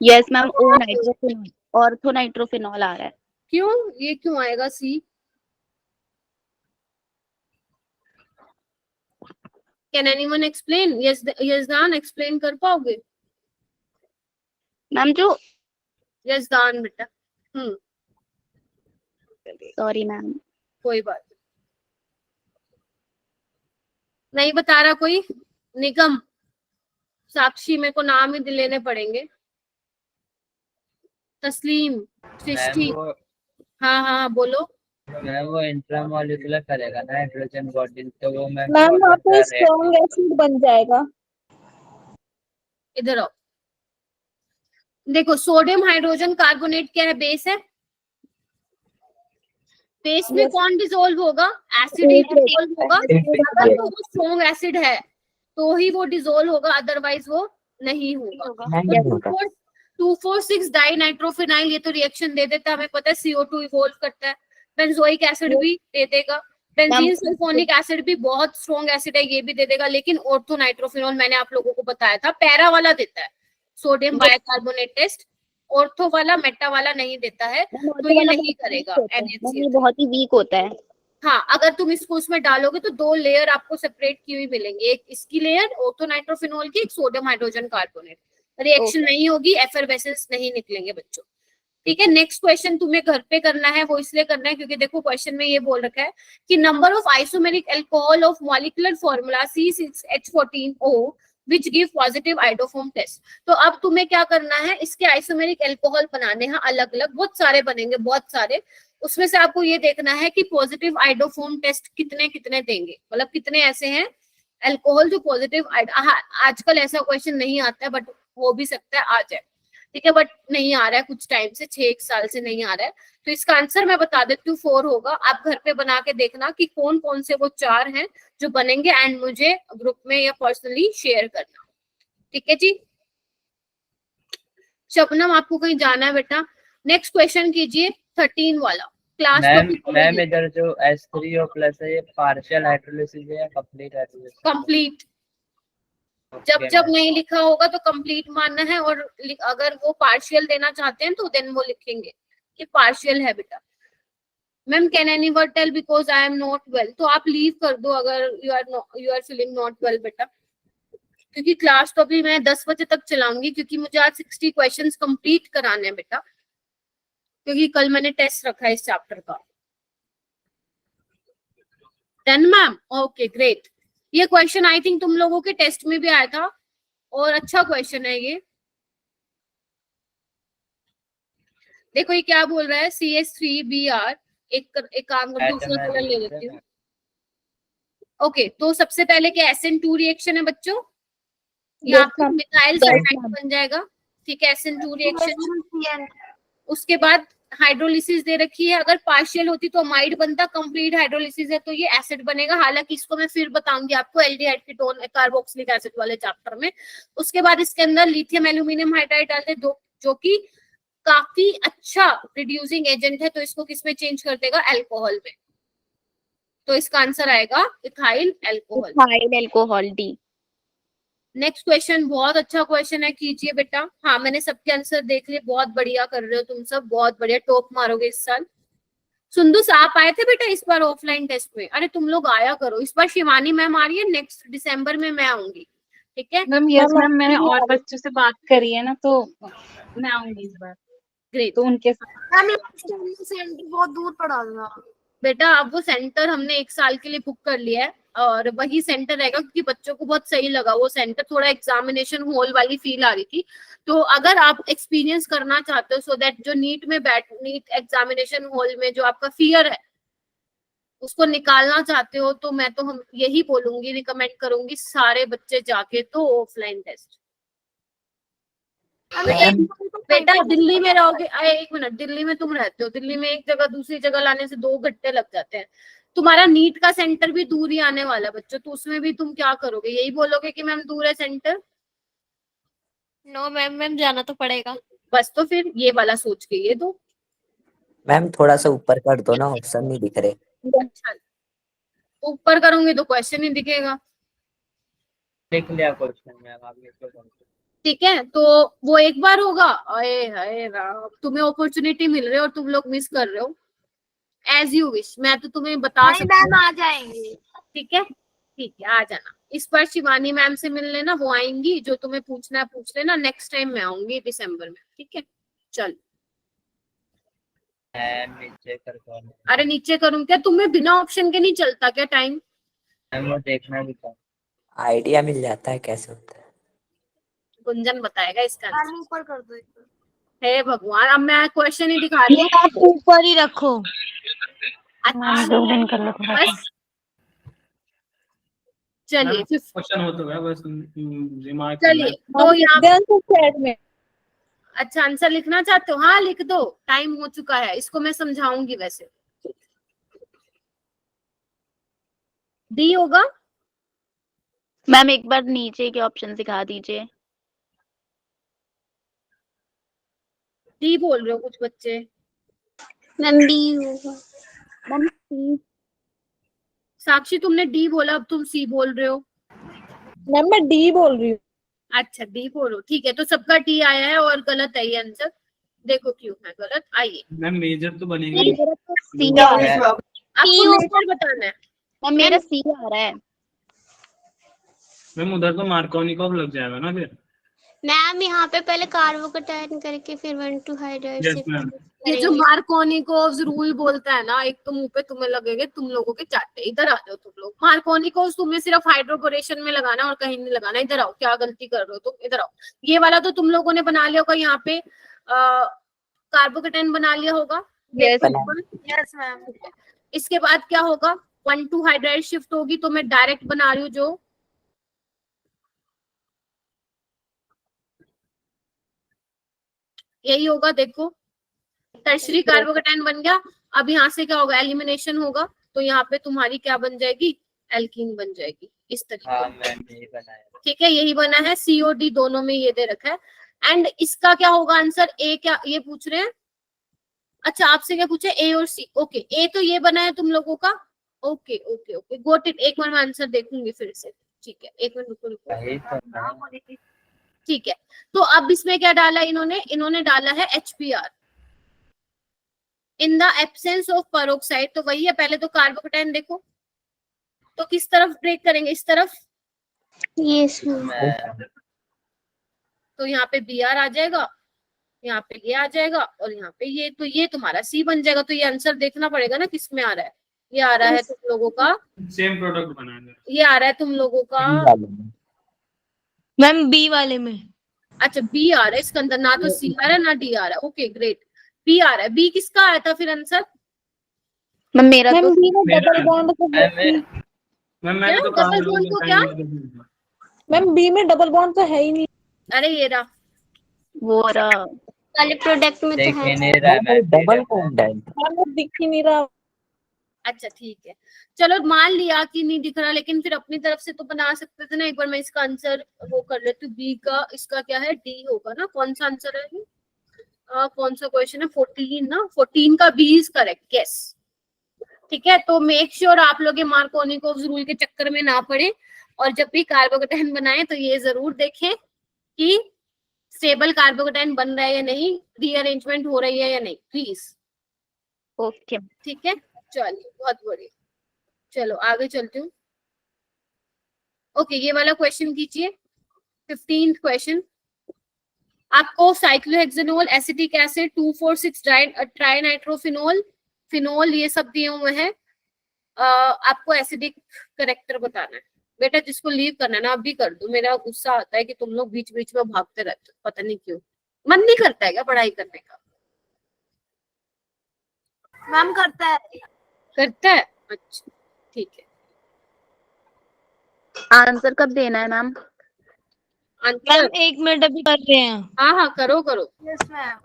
Yes ma'am, O nitrophenol, ortho nitrophenol आ रहा है। क्यों, ये क्यों आएगा C? Can anyone explain? Yazdan explain कर पाओगे? मैम जो, यजदान बेटा। सॉरी मैम, कोई बात नहीं बता रहा कोई। निगम, साक्षी, मेरे को नाम ही लेने पड़ेंगे। तस्लीम, सृष्टि, मैम वो हाँ हाँ बोलो। मैम वो इंट्रामोलिकुलर करेगा ना हाइड्रोजन बॉन्डिंग, तो वो मैम मैम वहाँ पे वाटर का स्ट्रॉन्ग एसिड बन जाएगा। इधर आओ, देखो सोडियम हाइड्रोजन कार्बोनेट क्या है? बेस है। बेस में Yes. कौन डिसोल्व होगा? एसिड ही डिसोल्व होगा। अगर तो वो स्ट्रॉन्ग एसिड है तो ही वो डिसोल्व होगा, अदरवाइज वो नहीं होगा। 2,4,6 डाई नाइट्रोफिनाइल, ये तो रिएक्शन दे देता है, हमें पता है CO2 इवॉल्व करता है। बेंजोइक एसिड भी दे देगा, बेंजीन सल्फोनिक एसिड भी बहुत स्ट्रॉन्ग एसिड है, ये भी दे देगा। लेकिन ऑर्थो नाइट्रोफिनॉल मैंने आप लोगों को बताया था पैरा वाला देता है सोडियम बाइकार्बोनेट टेस्ट, ऑर्थो वाला मेटा वाला नहीं देता है, तो ये नहीं करेगा NaCl। बहुत ही वीक होता है। हाँ, अगर तुम इसको उसमें डालोगे तो दो लेयर आपको सेपरेट की हुई मिलेंगी, एक इसकी लेयर ऑर्थो नाइट्रोफिनॉल की, एक सोडियम हाइड्रोजन कार्बोनेट। रिएक्शन नहीं होगी, एफरवेसेंस नहीं निकलेंगे बच्चों, ठीक है। नेक्स्ट क्वेश्चन तुम्हें घर पे करना है, वो इसलिए करना है क्योंकि देखो क्वेश्चन में ये बोल रखा है कि number of isomeric alcohol of molecular formula C6H14O which give positive iodoform test. तो अब तुम्हें क्या करना है, इसके आइसोमेरिक अल्कोहल बनाने हैं अलग अलग, बहुत सारे बनेंगे, बहुत सारे। उसमें से आपको ये देखना है कि पॉजिटिव आइडोफॉर्म टेस्ट कितने कितने देंगे, मतलब कितने ऐसे हैं अल्कोहल जो पॉजिटिव। आजकल ऐसा क्वेश्चन नहीं आता है, बट हो भी सकता है आ जाए, ठीक है, बट नहीं आ रहा है कुछ टाइम से, 6 साल से नहीं आ रहा है। तो इसका आंसर मैं बता देती हूँ 4 होगा। आप घर पे बना के देखना कि कौन कौन से वो 4 हैं जो बनेंगे, एंड मुझे ग्रुप में या पर्सनली शेयर करना, ठीक है जी। शबनम आपको कहीं जाना है बेटा? नेक्स्ट क्वेश्चन कीजिए 13 वाला। क्लास मैम इधर जो H3O प्लस है ये पार्शियल हाइड्रोलिसिस है या कंप्लीट हाइड्रोलिसिस? कंप्लीट। जब नहीं लिखा होगा तो कंप्लीट मानना है, और अगर वो पार्शियल देना चाहते हैं तो देन वो लिखेंगे कि पार्शियल है बेटा। Ma'am can anyone tell because I am not well, तो आप लीव कर दो अगर you are feeling not well बेटा, क्योंकि क्लास तो अभी मैं 10 बजे तक चलाऊंगी, क्योंकि मुझे आज 60 क्वेश्चंस कंप्लीट कराने हैं बेटा, क्योंकि कल मैंने टेस्ट रखा है इस चैप्टर का। Then ma'am okay great. ये क्वेश्चन आई थिंक तुम लोगों के टेस्ट में भी आया था, और अच्छा क्वेश्चन है ये। देखो ये क्या बोल रहा है, CH3Br, एक काम कर, दूसरा कलर ले लेती हूँ। ओके, तो सबसे पहले क्या SN2 रिएक्शन है बच्चों, यहाँ पे मिथाइल सल्फाइड बन जाएगा, ठीक है, SN2 रिएक्शन। उसके बाद हाइड्रोलिसिस दे रखी है, अगर पार्शियल होती तो अमाइड बनता, कंप्लीट हाइड्रोलिसिस है तो ये एसिड बनेगा। हालांकि इसको मैं फिर बताऊंगी आपको एल्डिहाइड कीटोन कार्बोक्सिलिक एसिड वाले चैप्टर में। उसके बाद इसके अंदर लिथियम एल्यूमिनियम हाइड्राइड डालते जो कि काफी अच्छा रिड्यूसिंग एजेंट है, तो इसको किसमें चेंज कर देगा, अल्कोहल में। तो इसका आंसर आएगा ethyl alcohol. Ethyl alcohol D. Next question बहुत अच्छा क्वेश्चन है, कीजिए बेटा। हाँ मैंने सबके आंसर देख लिए, बहुत बढ़िया कर रहे हो तुम सब, बहुत बढ़िया, टॉप मारोगे इस साल। सुंदुस आप आए थे बेटा इस बार ऑफलाइन टेस्ट में? अरे तुम लोग आया करो, इस बार शिवानी मैम आ रही है, नेक्स्ट दिसंबर में मैं आऊंगी, ठीक है? मैम यस मैम, मैंने और बच्चों से बात करी है ना, तो मैं आऊंगी इस बार। ग्रेट। तो उनके साथ सेंटर बहुत दूर पड़ा था बेटा, अब वो सेंटर हमने 1 साल के लिए बुक कर लिया है और वही सेंटर रहेगा, क्योंकि बच्चों को बहुत सही लगा वो सेंटर, थोड़ा एग्जामिनेशन हॉल वाली फील आ रही थी। तो अगर आप एक्सपीरियंस करना चाहते हो, सो दैट जो नीट एग्जामिनेशन हॉल में जो आपका फियर है उसको निकालना चाहते हो, तो मैं तो हम यही बोलूंगी, रिकमेंड करूंगी सारे बच्चे जाके तो ऑफलाइन टेस्ट। बेटा दिल्ली में रहोगे, एक मिनट, दिल्ली में तुम रहते हो, दिल्ली में एक जगह दूसरी जगह लाने से 2 घंटे लग जाते हैं। तुम्हारा नीट का सेंटर भी दूर ही आने वाला है बच्चों, तो उसमें भी तुम क्या करोगे, यही बोलोगे कि मैम दूर है सेंटर? नो मैम, मैम जाना तो पड़ेगा। बस तो फिर ये वाला सोच के ये दो। मैम थोड़ा सा ऊपर कर दो ना, ऑप्शन नहीं दिख रहे। अच्छा, ऊपर करूंगी तो क्वेश्चन ही दिखेगा। देख लिया क्वेश्चन मैम आपने तो। ठीक है, तो वो एक बार होगा। अरे हाय राम, तुम्हें अपॉर्चुनिटी मिल रही है और तुम लोग मिस कर रहे हो। एज यू विश, मैं तो तुम्हें बता सकती हूँ। आ जाएंगे। ठीक है, ठीक है, आ जाना। इस बार शिवानी मैम से मिल लेना, वो आएंगी, जो तुम्हें पूछना है पूछ लेना। नेक्स्ट टाइम मैं आऊंगी दिसंबर में, ठीक है? चल नीचे कर दो। अरे नीचे करूँ क्या? तुम्हें बिना ऑप्शन के नहीं चलता क्या टाइम? मैम वो देखना भी था, आइडिया मिल जाता है कैसे होता है। गुंजन बताएगा इसका आंसर। ऊपर कर दो। हे भगवान, अब मैं क्वेश्चन ही दिखा रही हूँ। आप ऊपर ही रखो। अच्छा बस, चलिए क्वेश्चन हो तो गया, बस रिमार्क। चलिए तो यहाँ चैट में अच्छा आंसर लिखना चाहते हो? हाँ लिख दो, टाइम हो चुका है, इसको मैं समझाऊंगी। वैसे डी होगा। मैम एक बार नीचे के ऑप्शन दिखा दीजिए। डी बोल रहे हो कुछ बच्चे? मैम डी होगा। मैम सी। साक्षी तुमने डी बोला, अब तुम सी बोल रहे हो। मैम मैं डी बोल रही हूँ। अच्छा डी बोलो, ठीक है। तो सबका डी आया है और गलत है ये आंसर। देखो क्यों है गलत, आइए। मैम मेजर तो बनेगा ही। मेरा तो सी आ रहा है। आपको मेजर बताना है। मैम मेरा सी आ रहा है। मैम उधर तो मार्कोनिकॉफ लग जाएगा ना फिर। मैम यहाँ पे पहले कार्बोकेटाइन करके फिर 1 to हाइड्राइड Yes, से ma'am. ये जो मार्कोनिकोव्स रूल बोलता है ना, एक तो मुंह पे तुम्हें लगेगा, तुम लोगों के चाटे। इधर आ जाओ तुम लोग। मार्कोनिकोव्स तुम्हें सिर्फ हाइड्रोबोरेशन में लगाना है और कहीं नहीं लगाना। इधर आओ, क्या गलती कर रहे हो तुम, इधर आओ। ये वाला तो तुम लोगों ने बना लिया होगा, यहाँ पे कार्बोकेटाइन बना लिया होगा। Yes ma'am. इसके बाद क्या होगा, 1 to हाइड्राइड शिफ्ट होगी, तो मैं डायरेक्ट बना रही हूँ जो यही होगा। देखो टर्शरी कार्बोकेटाइन बन गया। अब यहाँ से क्या होगा, एलिमिनेशन होगा, तो यहाँ पे तुम्हारी क्या बन जाएगी, एल्कीन बन जाएगी। इस तरीके से, ठीक है? यही बना है, COD दोनों में ये दे रखा है। एंड इसका क्या होगा आंसर? ए क्या ये पूछ रहे हैं? अच्छा आपसे क्या पूछे, ए और सी? ओके, ए तो ये बना है तुम लोगों का। Okay okay okay, got it. एक बार मैं आंसर देखूंगी फिर से, ठीक है? एक मिनट रुको। ठीक है, तो अब इसमें क्या डाला इन्होंने डाला है HBr in the absence of peroxide. तो वही है, पहले तो कार्बोकेटाइन देखो, तो किस तरफ ब्रेक करेंगे, इस तरफ। यस तो यहाँ पे Br आ जाएगा, यहाँ पे ये आ जाएगा और यहाँ पे ये, तो ये तुम्हारा C बन जाएगा। तो ये आंसर देखना पड़ेगा ना किस में आ रहा है। ये आ रहा है तुम लोगों का, सेम प्रोडक्ट बनाना। ये आ रहा है तुम लोगों का मैम बी वाले में। अच्छा बी आ रहा है इसके अंदर, ना तो सी आ रहा है ना डी आ रहा है। ओके ग्रेट, बी आ रहा है। बी किसका आया था फिर आंसर? मैम मेरा तो बी में डबल बॉन्ड तो मैम मैंने तो डबल बॉन्ड को क्या? मैम बी में डबल बॉन्ड तो है ही नहीं। अरे ये रहा, वो रहा। वाले प्रोडक्ट में तो देख है। ही नहीं रहा है मैम, डबल बॉन्ड है। मैम वो दिख ही नहीं रहा। अच्छा ठीक है, चलो मान लिया कि नहीं दिख रहा, लेकिन फिर अपनी तरफ से तो बना सकते थे ना। एक बार मैं इसका आंसर वो कर लेती हूँ। बी का इसका क्या है, डी होगा ना। कौन सा आंसर है ये? कौन सा क्वेश्चन है? 14 ना, 14 का बी इज करेक्ट। यस ठीक है, तो मेक श्योर आप लोग ये मार्कोनिकोव रूल के चक्कर में ना पड़े, और जब भी कार्बोकेटाइन बनाए तो ये जरूर देखें कि स्टेबल कार्बोकेटाइन बन रहा है या नहीं, रीअरेंजमेंट हो रही है या नहीं, प्लीज। ओके। ठीक है, चलिए बहुत बढ़िया। चलो आगे चलती हूँ। ओके, ये वाला क्वेश्चन कीजिए, 15th क्वेश्चन। आपको साइक्लोहेक्सेनोल, एसिटिक एसिड, 2,4,6 ट्राइनाइट्रोफिनोल, फिनोल ये सब दिए हुए हैं। आपको एसिडिक करेक्टर बताना है बेटा। जिसको लीव करना है ना अभी कर दो। मेरा गुस्सा आता है कि तुम लोग बीच बीच में भागते रहते हो, पता नहीं क्यों। मन नहीं करता है क्या पढ़ाई करने का? मैम करता है। करता है, अच्छा ठीक है। आंसर कब देना है मैम? आंसर मैम 1 मिनट अभी कर रहे हैं। हाँ हाँ करो करो। Yes ma'am.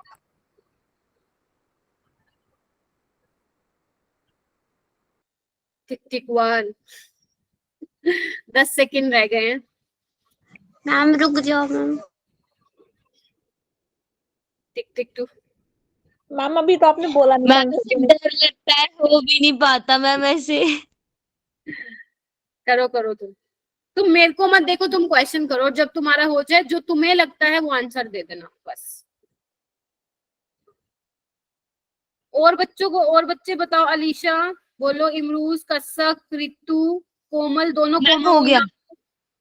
Tick tick 1 10 second रह गए हैं। मैम रुक जाओ मैम। टिक टिक 2। मैम अभी तो आपने बोला नहीं मैम डर लगता है, हो भी नहीं पाता मैम ऐसे। करो करो तुम मेरे को मत देखो, तुम क्वेश्चन करो। जब तुम्हारा हो जाए जो तुम्हें लगता है वो आंसर दे देना बस। और बच्चों को, और बच्चे बताओ। अलीशा बोलो, इमरूज, कसक, रितु, कोमल, दोनों मैम कोमल हो गया।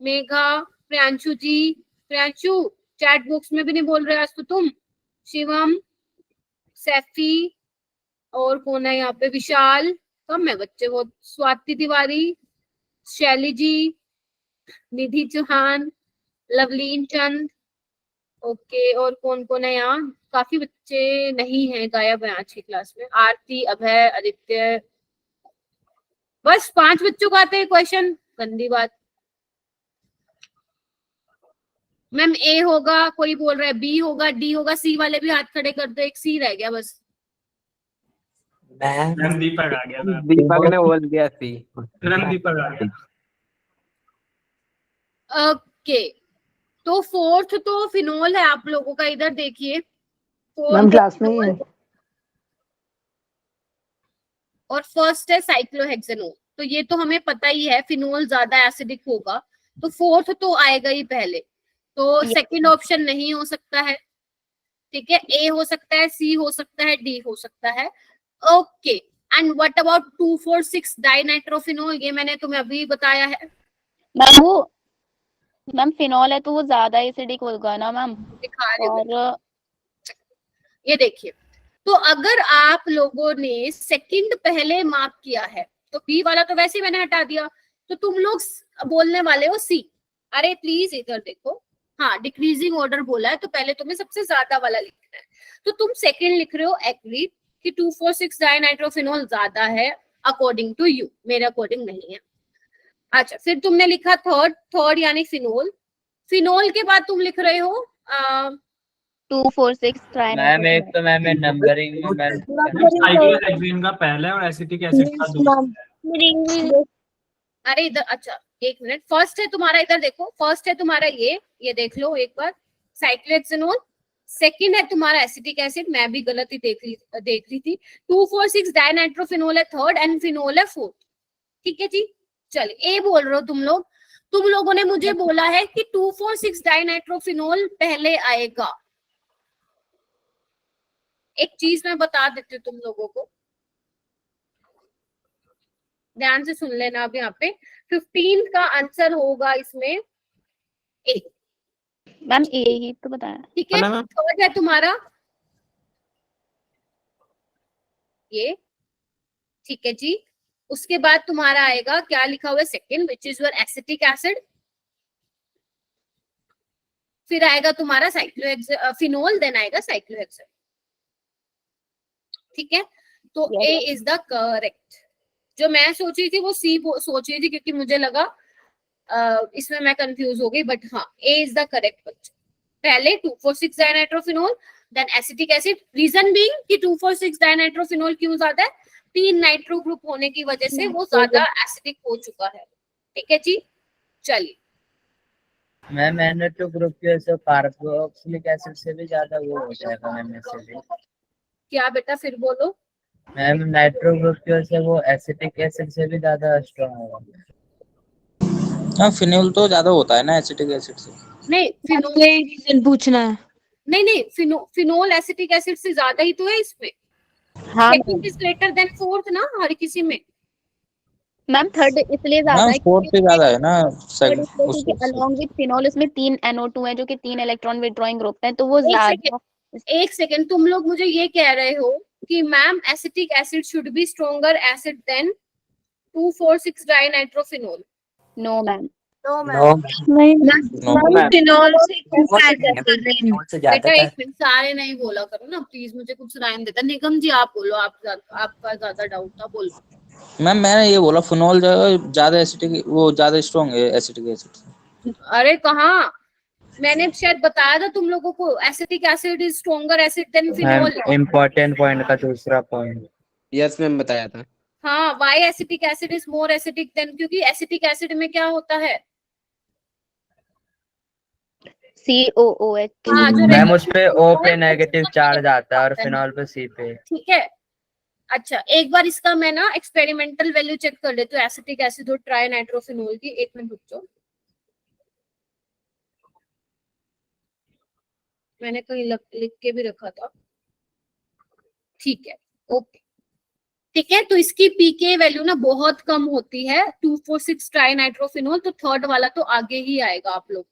मेघा, प्रियांशु जी, प्रियांशु चैट बॉक्स में भी नहीं बोल रहे आज तो तुम। शिवम, सैफी, और कौन है यहाँ पे? विशाल, कम है बच्चे वो। स्वाति तिवारी, शैली जी, निधि चौहान, लवलीन चंद। ओके, और कौन कौन है यहाँ? काफी बच्चे नहीं हैं, गायब है आज की क्लास में। आरती, अभय, आदित्य, बस 5 बच्चों को आते हैं क्वेश्चन। गंदी बात। मैम ए होगा, कोई बोल रहा है बी होगा, डी होगा, सी वाले भी हाथ खड़े कर दो। एक सी रह गया बस। मैम दीपक आ गया था। दीपक ने बोल दिया थी। मैम दीपक आ गया। ओके, तो 4th तो फिनोल है आप लोगों का। इधर देखिए, मैम क्लास में ही है। और फर्स्ट है साइक्लोहेक्सेनोल। तो ये तो हमें पता ही है, फिनोल ज्यादा एसिडिक होगा, तो 4th तो आएगा ही पहले। तो सेकंड ऑप्शन नहीं हो सकता है। ठीक है, ए हो सकता है, सी हो सकता है, डी हो सकता है। Okay, and what about 2,4,6 डाइनाइट्रोफिनोल? ये मैंने तुम्हें अभी बताया है। मैम वो, मैम फिनॉल है तो वो ज्यादा एसिडिक होगा ना मैम। दिखा रही हूँ और ये देखिए, तो अगर आप लोगों ने सेकंड पहले मार्क किया है तो बी वाला तो वैसे ही मैंने हटा दिया, तो तुम लोग बोलने वाले हो सी। अरे प्लीज इधर देखो, हाँ डिक्रीजिंग ऑर्डर बोला है तो पहले तुम्हें सबसे ज्यादा वाला लिखना है। तो तुम सेकंड लिख रहे हो, एग्रीड कि 2,4,6 डाइनाइट्रोफिनोल ज्यादा है अकॉर्डिंग टू यू, मेरे अकॉर्डिंग नहीं है। अच्छा, फिर तुमने लिखा थर्ड यानी फिनोल। फिनोल के बाद तुम लिख रहे हो 2,4,6 मैम एक तो मैम नंबरिंग में मैम साइक्लोहेक्सेन का पहला है और एसिटिक एसिड का दूसरा। अरे इधर, अच्छा एक मिनट, फर्स्ट है तुम्हारा, इधर देखो, फर्स्ट है तुम्हारा ये देख लो एक बार, साइक्लोहेक्सेनोल। सेकंड है तुम्हारा एसिटिक एसिड, मैं भी गलत ही देख रही थी। 2,4,6 डाइनाइट्रोफिनोल है थर्ड, एंड फिनोल है फोर्थ। ठीक है जी, चलिए ए बोल रहे हो तुम लोगों ने मुझे बोला है कि 2,4,6 डाइनाइट्रोफिनोल पहले आएगा। एक चीज मैं बता देती हूँ तुम लोगों को, ध्यान से सुन लेना। अब यहाँ पे 15 का आंसर होगा इसमें ए। मैम ए ही तो बताया। ठीक है, थर्ड है तुम्हारा ये। ठीक है जी, उसके बाद तुम्हारा आएगा क्या लिखा हुआ है second, which is your acetic acid. फिर आएगा तुम्हारा फिनोल, देन आएगा साइक्लोहेक्सेन। ठीक है, तो ए इज द करेक्ट। जो मैं सोच रही थी वो सी सोच रही थी, क्योंकि मुझे लगा इसमें मैं कंफ्यूज हो गई, बट हाँ ए इज द करेक्ट बच्चा। पहले 2,4,6 dinitrophenol, then acetic acid, reason being कि 2,4,6 डाइनाइट्रोफिनोल क्यों ज्यादा है, 3 नाइट्रो ग्रुप होने की वजह से वो ज्यादा एसिडिक हो चुका है। ठीक है जी, चलिए। मैम NO2 ग्रुप की वजह से कार्बोक्सिलिक एसिड से भी ज्यादा वो हो जाएगा मैम एसिडिक। क्या बेटा फिर बोलो। मैम नाइट्रो ग्रुप की वजह से वो एसिटिक एसिड से भी ज्यादा स्ट्रॉन्ग होगा। हाँ, फिनोल तो ज्यादा होता है ना एसिटिक एसिड से। नहीं फिनोल, यही रीजन पूछना है। नहीं फिनोल एसिटिक एसिड से ज्यादा ही तो है इसमें। हाँ second is greater than fourth ना हर किसी में। मैम थर्ड इसलिए ज्यादा मैम है 4 पे ज्यादा है ना थर्ड इसलिए उस क्योंकि अलोंग विद फिनोल उसमें 3 NO2 है जो कि 3 इलेक्ट्रॉन विड्रॉइंग ग्रुप है, तो वो ज्यादा। एक सेकेंड, तुम लोग मुझे ये कह रहे हो कि ma'am acetic acid should be stronger acid than 2,4,6 dinitrophenol. No ma'am, नहीं मैम फिनोल से कंपेयर कर रहे हैं। बेटा एक मिनट, सारे नहीं बोला करो ना प्लीज, मुझे कुछ सुनाई नहीं देता। निगम जी आप बोलो, आपका ज्यादा डाउट था, बोलो। मैम मैंने ये बोला फिनोल ज्यादा एसिटिक, वो ज्यादा स्ट्रॉन्ग है एसिटिक एसिड से। अरे कहाँ, मैंने शायद बताया था तुम लोगों को, acetic acid is stronger acid than ma'am phenol. Important point का दूसरा पॉइंट। यस मैम बताया था। हाँ, why acetic acid is more acidic than, क्योंकि एसिटिक एसिड में क्या होता है, COOH हाँ जो मैम उस पे O है, पे नेगेटिव चार्ज आता है और आता है। फिनॉल पे C पे। ठीक है, अच्छा एक बार इसका मैं ना एक्सपेरिमेंटल वैल्यू चेक कर लेती हूँ एसिटिक एसिड और ट्राई नाइट्रोफिनोल की। एक मिनट रुक जाओ, मैंने कहीं लिख के भी रखा था। ठीक है, ओके ठीक है। तो इसकी पीके वैल्यू ना बहुत कम होती है 2,4,6 ट्राई नाइट्रोफिनोल, तो थर्ड वाला तो आगे ही आएगा। आप लोग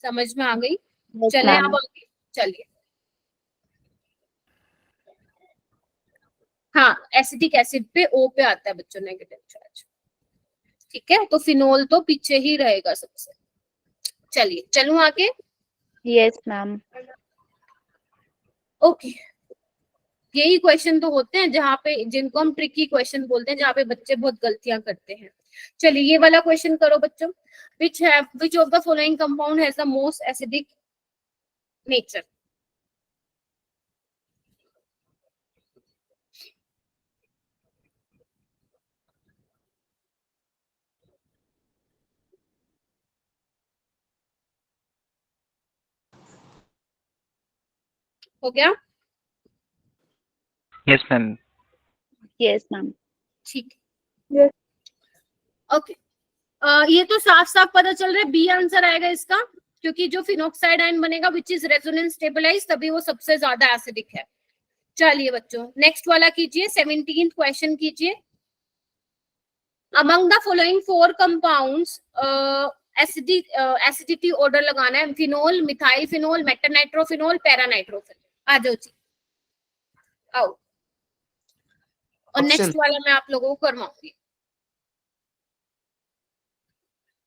समझ में आ गई? चले मैम। अब आगे चलिए। हाँ, एसिटिक एसिड पे O पे आता है बच्चों नेगेटिव चार्ज। ठीक है, तो फिनोल तो पीछे ही रहेगा सबसे। चलिए चलूं आगे। Yes ma'am. ओके, यही क्वेश्चन तो होते हैं जहाँ पे, जिनको हम ट्रिकी क्वेश्चन बोलते हैं, जहाँ पे बच्चे बहुत गलतियां करते हैं। चलिए ये वाला क्वेश्चन करो बच्चों। Which of the following compound has the most acidic nature? हो गया? Yes ma'am. Yes ma'am. ठीक Yes. ओके। ये तो साफ साफ पता चल रहा है बी आंसर आएगा इसका, क्योंकि जो फिनॉक्साइड आयन बनेगा विच इज रेजोनेंस स्टेबलाइज, तभी वो सबसे ज्यादा एसिडिक है। चलिए बच्चों नेक्स्ट वाला कीजिए, 17th क्वेश्चन कीजिए। Among the following 4 compounds acidity order लगाना है, फिनोल, मिथाइल फिनोल, मेटानाइट्रोफिनोल, पैरानाइट्रोफिनोल। आ जाओ जी, आओ। और नेक्स्ट वाला मैं आप लोगों को करवाऊंगी।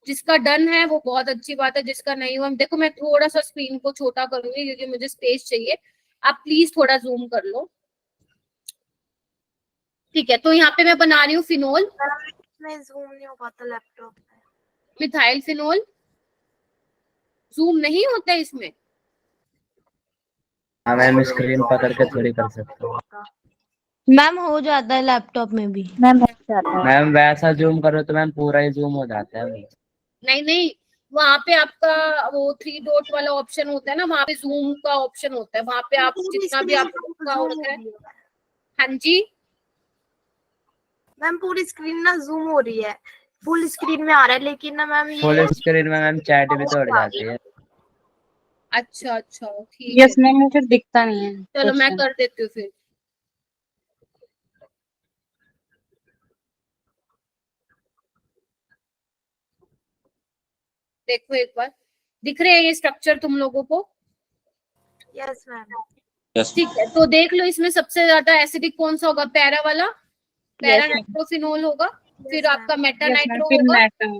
जिसका डन है वो बहुत अच्छी बात है, जिसका नहीं हुआ, देखो मैं थोड़ा सा स्क्रीन को छोटा करूंगी क्योंकि मुझे स्पेस चाहिए। आप प्लीज थोड़ा जूम कर लो। ठीक है, तो यहाँ पे मैं बना रही हूँ फिनोल, में जूम नहीं हो पाता लैपटॉप पे। Methyl phenol. जूम नहीं होता है इसमें? हाँ मैम स्क्रीन पकड़ के थोड़ी कर सकते हो। मैम हो जाता है लैपटॉप में भी। मैम हो जाता है। मैम वैसा जूम करो तो मैम पूरा ही जूम हो जाता है। नहीं, वहां पे आपका वो 3 डॉट वाला ऑप्शन होता है ना, वहां पे जूम का ऑप्शन होता है, वहां पे आप जितना भी आपका होता है। हाँ जी मैम पूरी स्क्रीन ना जूम हो रही है, फुल स्क्रीन में आ रहा है, लेकिन ना मैम फुल ये स्क्रीन में मैम चैट भी तो उड़ जाती है। अच्छा ठीक है, यस मैम मुझे दिखता नहीं है। चलो मैं question। कर देती हूँ फिर। देखो एक बार, दिख रहे हैं ये स्ट्रक्चर तुम लोगों को? Yes ma'am. यस। ठीक है, तो देख लो इसमें सबसे ज्यादा एसिडिक कौन सा होगा? पैरा वाला, पैरा Yes, नाइट्रोफिनोल होगा, फिर Yes, आपका यस मैम मेटानाइट्रो फिर होगा, मैटर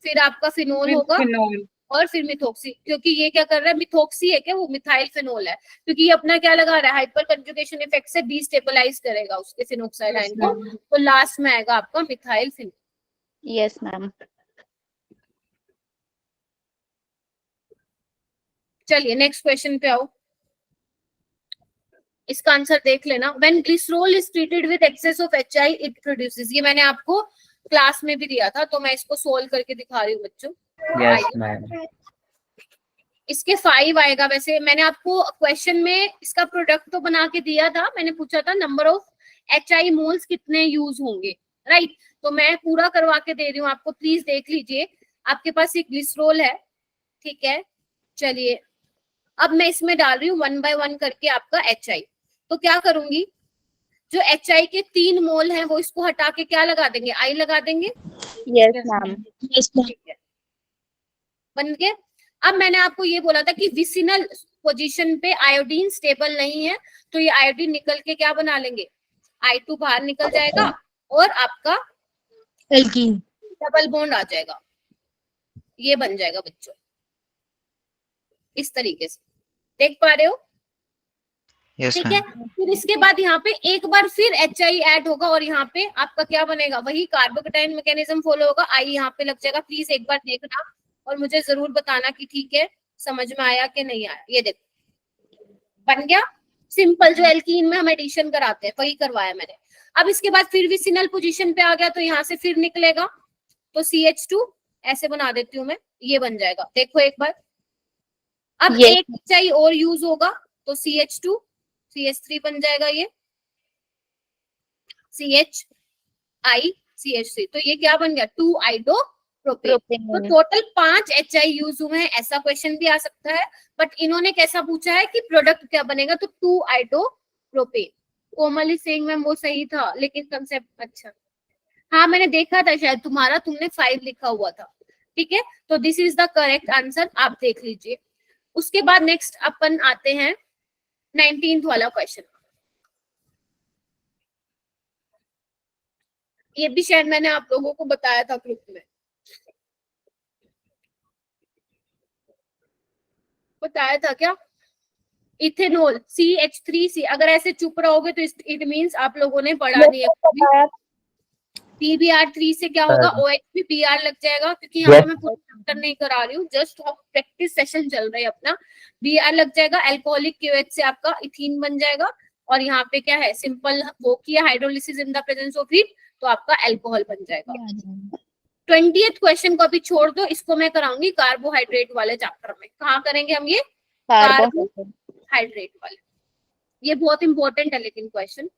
फिर आपका फिनोल फिर होगा, फिनोल। और फिर मिथोक्सी। क्योंकि ये क्या कर रहा है, मिथोक्सी है क्या, वो मिथाइल फिनोल है, क्योंकि ये अपना क्या लगा रहा है, हाइपर कंजुगेशन इफेक्ट से डिस्टेबलाइज करेगा उसके फिनोक्साइड यस आयन को, मैम। तो लास्ट में आएगा आपका मिथाइल फिनोल। Yes ma'am. चलिए नेक्स्ट क्वेश्चन पे आओ। इसका आंसर देख लेना। When glycerol is treated with excess of HI it produces, ये मैंने आपको क्लास में भी दिया था, तो मैं इसको सोल्व करके दिखा रही हूँ बच्चों। Yes ma'am. इसके 5 आएगा। वैसे मैंने आपको क्वेश्चन में इसका प्रोडक्ट तो बना के दिया था, मैंने पूछा था नंबर ऑफ HI मोल्स कितने यूज होंगे, राइट। तो मैं पूरा करवा के दे रही हूँ आपको, प्लीज देख लीजिए। आपके पास एक ग्लिसरॉल है, ठीक है। चलिए अब मैं इसमें डाल रही हूँ 1 by 1 करके आपका HI। तो क्या करूंगी, जो HI के 3 मोल हैं वो इसको हटा के क्या लगा देंगे, I लगा देंगे। Yes ma'am. ठीक है, बन गया। अब मैंने आपको ये बोला था कि विसिनल पोजीशन पे आयोडीन स्टेबल नहीं है, तो ये आयोडीन निकल के क्या बना लेंगे, I2 बाहर निकल जाएगा और आपका एल्कीन। डबल बॉन्ड आ जाएगा, ये बन जाएगा बच्चों इस तरीके से, देख पा रहे हो। ठीक है, फिर इसके बाद यहाँ पे एक बार फिर HI ऐड होगा और यहाँ पे आपका क्या बनेगा, वही कार्बोकेटाइन मैकेनिज्म फॉलो होगा। I यहाँ पे लग जाएगा। प्लीज एक बार देखना और मुझे जरूर बताना कि ठीक है, समझ में आया कि नहीं आया। ये देखो बन गया सिंपल, जो एल्कीन में हम एडिशन कराते हैं वही करवाया मैंने। अब इसके बाद फिर विसिनल पोजीशन पे आ गया, तो यहाँ से फिर निकलेगा, तो CH2 ऐसे बना देती हूँ मैं, ये बन जाएगा। देखो एक बार, अब Yes. एक HI और यूज होगा, तो CH2 CH3 बन जाएगा, ये CHI CH3, तो ये क्या बन गया, 2 आइडोप्रोपेन। तो टोटल 5 HI यूज हुए हैं। ऐसा क्वेश्चन भी आ सकता है, बट इन्होंने कैसा पूछा है कि प्रोडक्ट क्या बनेगा, तो 2 आइडोप्रोपेन। कोमल इज सेइंग मैम वो सही था, लेकिन कंसेप्ट अच्छा, हाँ मैंने देखा था शायद तुम्हारा, तुमने 5 लिखा हुआ था। ठीक है, तो this is the correct answer, आप देख लीजिए। उसके बाद नेक्स्ट अपन आते हैं 19th वाला क्वेश्चन। ये भी शायद मैंने आप लोगों को बताया था ग्रुप में, बताया था क्या, इथेनॉल CH3C। अगर ऐसे चुप रहोगे तो इट मींस आप लोगों ने पढ़ा नहीं है। PBr3 से क्या होगा, OH भी Br लग जाएगा, क्योंकि यहाँ पे मैं पूरा चैप्टर नहीं करा रही हूँ, जस्ट प्रैक्टिस सेशन चल रहा है अपना। Br लग जाएगा, अल्कोहलिक KOH से आपका इथीन बन जाएगा, और यहाँ पे क्या है, सिंपल वो किया hydrolysis in the presence of heat, तो आपका अल्कोहल बन जाएगा। 20th क्वेश्चन को अभी छोड़ दो, इसको मैं कराऊंगी कार्बोहाइड्रेट वाले चैप्टर में। कहाँ करेंगे हम ये, कार्बोहाइड्रेट वाले, ये बहुत इंपॉर्टेंट है लेकिन question.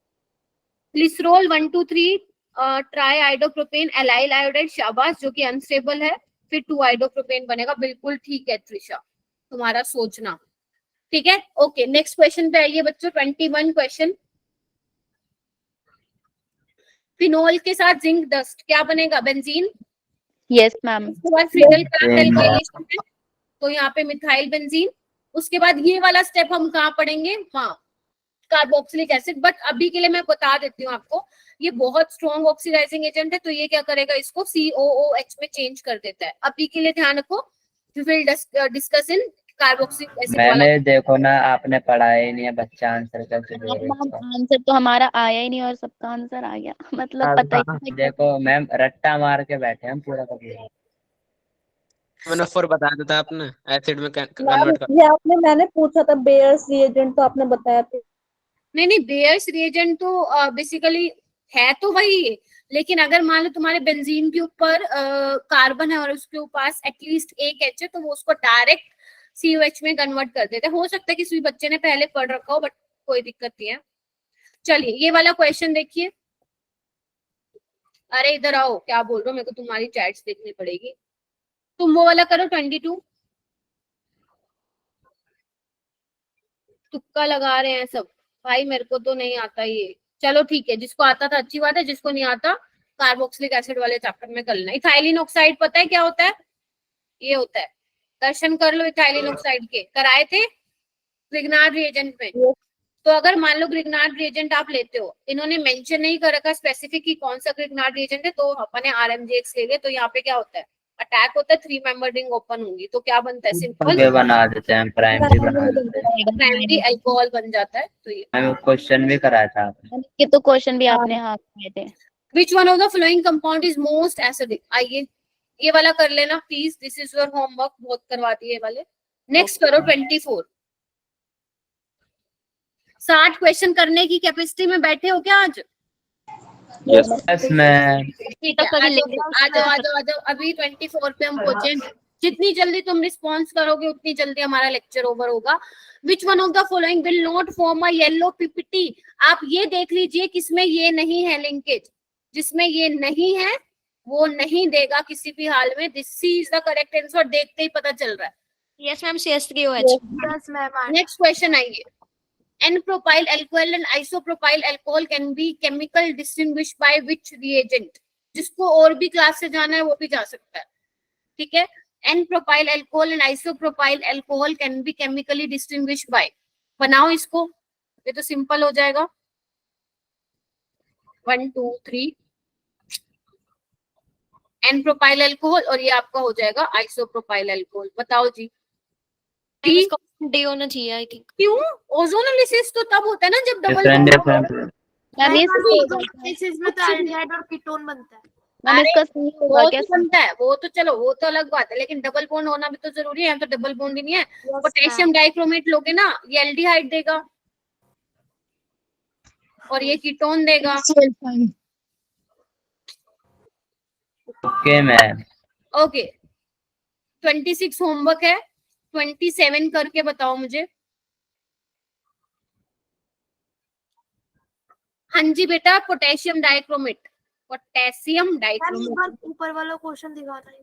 Glycerol 1 2 3 tri iodopropane allyl iodide, शाबाश, जो कि अनस्टेबल है, फिर 2 आइडोप्रोपेन बनेगा। बिल्कुल ठीक है त्रिशा, तुम्हारा सोचना ठीक है। ओके, नेक्स्ट क्वेश्चन पे आइए बच्चों, 21 क्वेश्चन। फिनोल के साथ जिंक डस्ट क्या बनेगा, बेंजीन। Yes ma'am. उसके बाद फ्रीडल एल्काइलेशन है, तो यहाँ पे मिथाइल बेंजीन। उसके बाद ये वाला स्टेप हम कहाँ पढ़ेंगे, हाँ कार्बोक्सिलिक एसिड। बट अभी के लिए मैं बता देती हूँ आपको, ये बहुत स्ट्रॉन्ग ऑक्सीडाइजिंग एजेंट है, तो ये क्या करेगा, इसको COOH में चेंज कर देता है। अभी के लिए ध्यान रखो, we will discuss in carboxylic acid वाला। मैंने देखो ना, आपने पढ़ाया ही नहीं है, बच्चा आंसर कैसे दे रहे हैं। आंसर तो हमारा आया ही नहीं और सबका आंसर आ गया, मतलब पता ही नहीं। देखो मैम, रट्टा मार के बैठे हम पूरा का पूरा। MnO4 बता देता आपने, एसिड में मैम कन्वर्ट कर। ये आपने, मैंने पूछा था बेयर्स रिएजेंट, तो आपने बताया था। नहीं, बेयर्स रिएजेंट तो बेसिकली है तो वही, लेकिन अगर मान लो तुम्हारे बेंजीन के ऊपर कार्बन है और उसके पास एटलीस्ट एक H है, तो वो उसको डायरेक्ट COH में कन्वर्ट कर देते हैं। हो सकता है किसी बच्चे ने पहले पढ़ रखा हो, बट कोई दिक्कत नहीं है। चलिए ये वाला क्वेश्चन देखिए। अरे इधर आओ, क्या बोल रहे हो, मेरे को तुम्हारी चैट्स देखनी पड़ेगी। तुम वो वाला करो 22, तुक्का लगा रहे हैं सब भाई, मेरे को तो नहीं आता ये। चलो ठीक है, जिसको आता था अच्छी बात है, जिसको नहीं आता कार्बोक्सिलिक एसिड वाले चैप्टर में कर लेना। इथाइलिन ऑक्साइड पता है क्या होता है, ये होता है, दर्शन कर लो इथाइलिन ऑक्साइड के, कराए थे ग्रिग्नार्ड रिएजेंट में। तो अगर मान लो ग्रिग्नार्ड रिएजेंट आप लेते हो, इन्होंने मेंशन नहीं कर रखा स्पेसिफिक कि कौन सा ग्रिग्नार्ड रिएजेंट है, तो अपने RMJX ले गए। तो यहाँ पे क्या होता है, अटैक होता है, 3 मेंबर रिंग ओपन होंगी, तो क्या बनता है, सिंपल बना देते हैं, प्राइमरी बना देते हैं, प्राइमरी अल्कोहल बन जाता है। तो ये मैम क्वेश्चन भी कराया था आपने। ये तो क्वेश्चन भी आपने हाँ किए थे। Which one of the following compound is most acidic? आइए ये वाला कर लेना please, this is your homework, बहुत करवाती है ये वाले। नेक्स्ट करो 24। 60 क्वेश्चन करने की कैपेसिटी में बैठे हो क्या आज? Yes ma'am. ठीक है, आ जाओ अभी 24 पे हम पहुंचे। जितनी जल्दी तुम रिस्पॉन्स करोगे उतनी जल्दी हमारा लेक्चर ओवर होगा। विच one of the following will not form a yellow PPT? आप ये देख लीजिए किसमें ये नहीं है लिंकेज। जिसमें ये नहीं है वो नहीं देगा किसी भी हाल में। This is the correct answer, देखते ही पता चल रहा है। Yes ma'am, CH3OH। Yes ma'am. Next question आइए। N-propyl alcohol and isopropyl alcohol can be chemical distinguished by which reagent? जिसको और भी क्लास से जाना है वो भी जा सकता है, ठीक है। N-propyl alcohol and isopropyl alcohol can be chemically distinguished by, बनाओ इसको, ये तो सिंपल हो जाएगा। 1 2 3 N-propyl alcohol और ये आपका हो जाएगा isopropyl alcohol। बताओ जी। डी होना चाहिए आई थिंक। क्यों? ओजोनोलिसिस तो तब होता है ना जब डबल डिफरेंट बॉन्ड इसमें तो एल्डिहाइड और कीटोन बनता है। मैम अरे, इसका सही वो होगा तो क्या? बनता है, वो तो चलो वो तो अलग बात है, लेकिन डबल बॉन्ड होना भी तो जरूरी है। तो डबल बॉन्ड ही नहीं है। पोटेशियम डाइक्रोमेट लोगे ना, ये एल्डिहाइड देगा और ये कीटोन देगा। Okay ma'am. ओके, 26 होमवर्क है, 27 करके बताओ मुझे। हाँ जी बेटा, पोटेशियम डाइक्रोमेट, पोटेशियम डाइक्रोमेट। ऊपर वाला क्वेश्चन दिखा रहा है।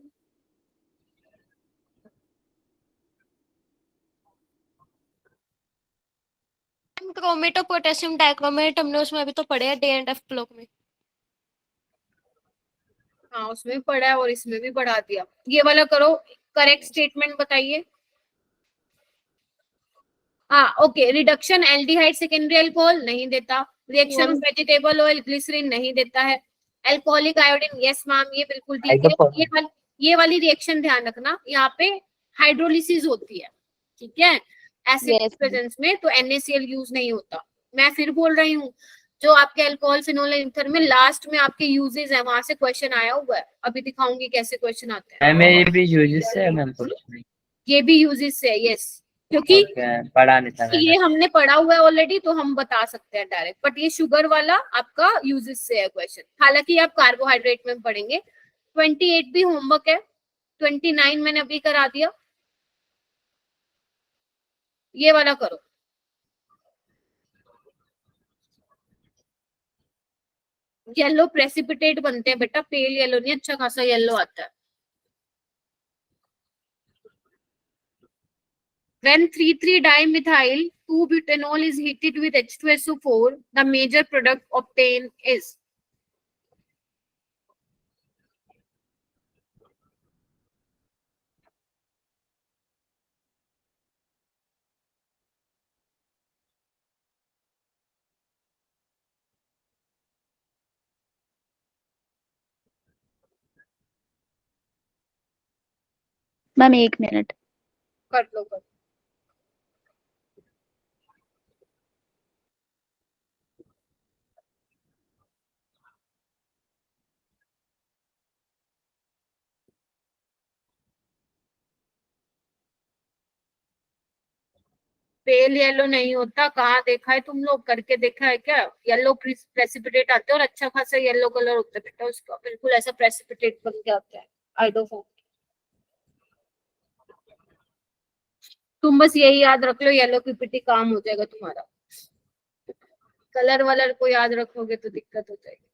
क्रोमेट और पोटेशियम डाइक्रोमेट हमने उसमें अभी तो पढ़े हैं D&F ब्लॉक में। हाँ उसमें भी पढ़ा है और इसमें भी पढ़ा दिया। ये वाला करो, करेक्ट स्टेटमेंट बताइए। हाँ okay, reduction aldehyde secondary alcohol नहीं देता। Reaction of vegetable oil glycerine नहीं देता है। अल्कोहलिक आयोडीन, यस मैम ये बिल्कुल ठीक है। ये वाली रिएक्शन ध्यान रखना, यहाँ पे हाइड्रोलिसिस होती है, ठीक है, एसिड प्रेजेंस में, तो NaCl यूज नहीं होता। मैं फिर बोल रही हूँ, जो आपके अल्कोहल फिनोल ईथर में लास्ट में आपके यूजेस है, वहां से क्वेश्चन आया हुआ है। अभी दिखाऊंगी कैसे क्वेश्चन आते हैं। मैम ये भी यूजेस है मैम कुछ नहीं? ये भी यूजेस है, यस, क्योंकि पढ़ा नहीं था ये हमने पढ़ा हुआ है ऑलरेडी, तो हम बता सकते हैं डायरेक्ट। बट ये शुगर वाला आपका यूजेस से है क्वेश्चन, हालांकि आप कार्बोहाइड्रेट में पढ़ेंगे। 28 भी होमवर्क है, 29 मैंने अभी करा दिया। ये वाला करो। येलो प्रेसिपिटेट बनते हैं बेटा, पेल येलो नहीं, अच्छा खासा येलो आता है। When 3,3-dimethyl 2-butanol is heated with H2SO4, the major product obtained is? Ma'am 1 minute कर लो कर। पेल येलो नहीं होता, कहाँ देखा है तुम लोग, करके देखा है क्या? येलो प्रेसिपिटेट आते हैं और अच्छा खासा येलो कलर होता है बेटा उसका, बिल्कुल ऐसा प्रेसिपिटेट बन के आता है आइडोफॉर्म। तुम बस यही याद रख लो, येलो पीपीटी काम हो जाएगा तुम्हारा। कलर वलर को याद रखोगे तो दिक्कत हो जाएगी।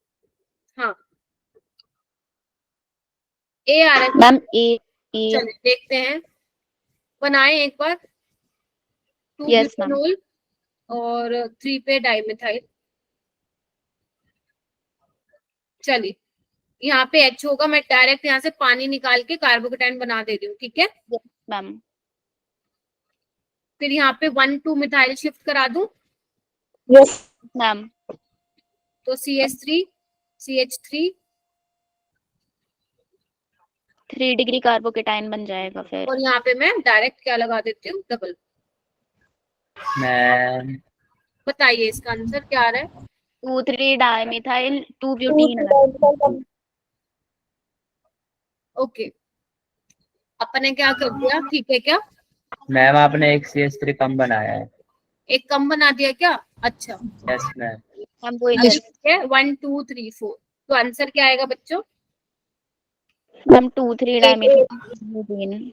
हाँ ए आ रहा है मैम ए चलिए देखते हैं, बनाए एक बार। 2 Yes, ma'am. ब्यूटेनॉल और 3 पे डाइमेथाइल। चलिए यहाँ पे H होगा, मैं डायरेक्ट यहाँ से पानी निकाल के कार्बोकेटाइन बना दे रही हूँ, ठीक है मैम। फिर यहाँ पे 1,2 मिथाइल शिफ्ट करा दूं, यस मैम तो CH3 CH3 3 डिग्री कार्बोकेटाइन बन जाएगा फिर। और यहाँ पे मैं डायरेक्ट क्या लगा देती हूँ, डबल। मैम बताइए इसका आंसर क्या आ रहा है? 2,3 डाइमिथाइल 2 ब्यूटीन। ओके, अपने क्या कर दिया, ठीक है क्या? मैम आपने एक CH3 कम बनाया है। एक कम बना दिया क्या? अच्छा यस मैम। मैम वो इधर ठीक है 1 2 3 4 तो आंसर क्या आएगा बच्चों? Ma'am 2-3 dimethyl.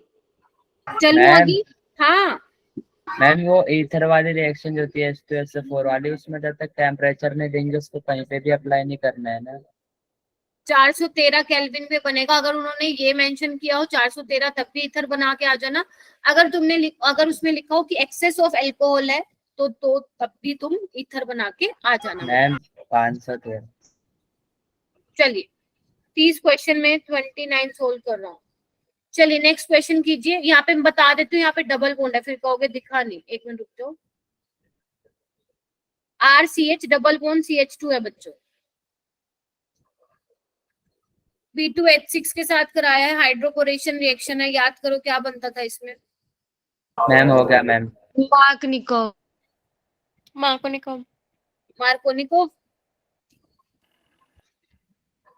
चलो मैम आगे। हाँ मैम वो ईथर वाली रिएक्शन जो होती है H2SO4 वाली, उसमें जब तक टेम्परेचर नहीं देंगे उसको कहीं पे भी अप्लाई नहीं करना है ना? 413 केल्विन पे बनेगा। अगर उन्होंने ये मेंशन किया हो 413 तब भी ईथर बना के आ जाना। अगर अगर उसमें लिखा हो कि एक्सेस ऑफ अल्कोहल है तो तब भी तुम ईथर बना के आ जाना। मैम 513। चलिए 30 क्वेश्चन में 29 सोल्व कर रहा हूँ। चलिए नेक्स्ट क्वेश्चन कीजिए। यहाँ पे मैं बता देती हूँ, यहाँ पे डबल बॉन्ड है, फिर कहोगे दिखा नहीं। एक मिनट रुक जाओ। RCH डबल बॉन्ड CH2 है बच्चों। B2H6 के साथ कराया है, हाइड्रोकोरेशन रिएक्शन है। याद करो क्या बनता था इसमें। मैम हो गया मैम। मार्कोनिकोव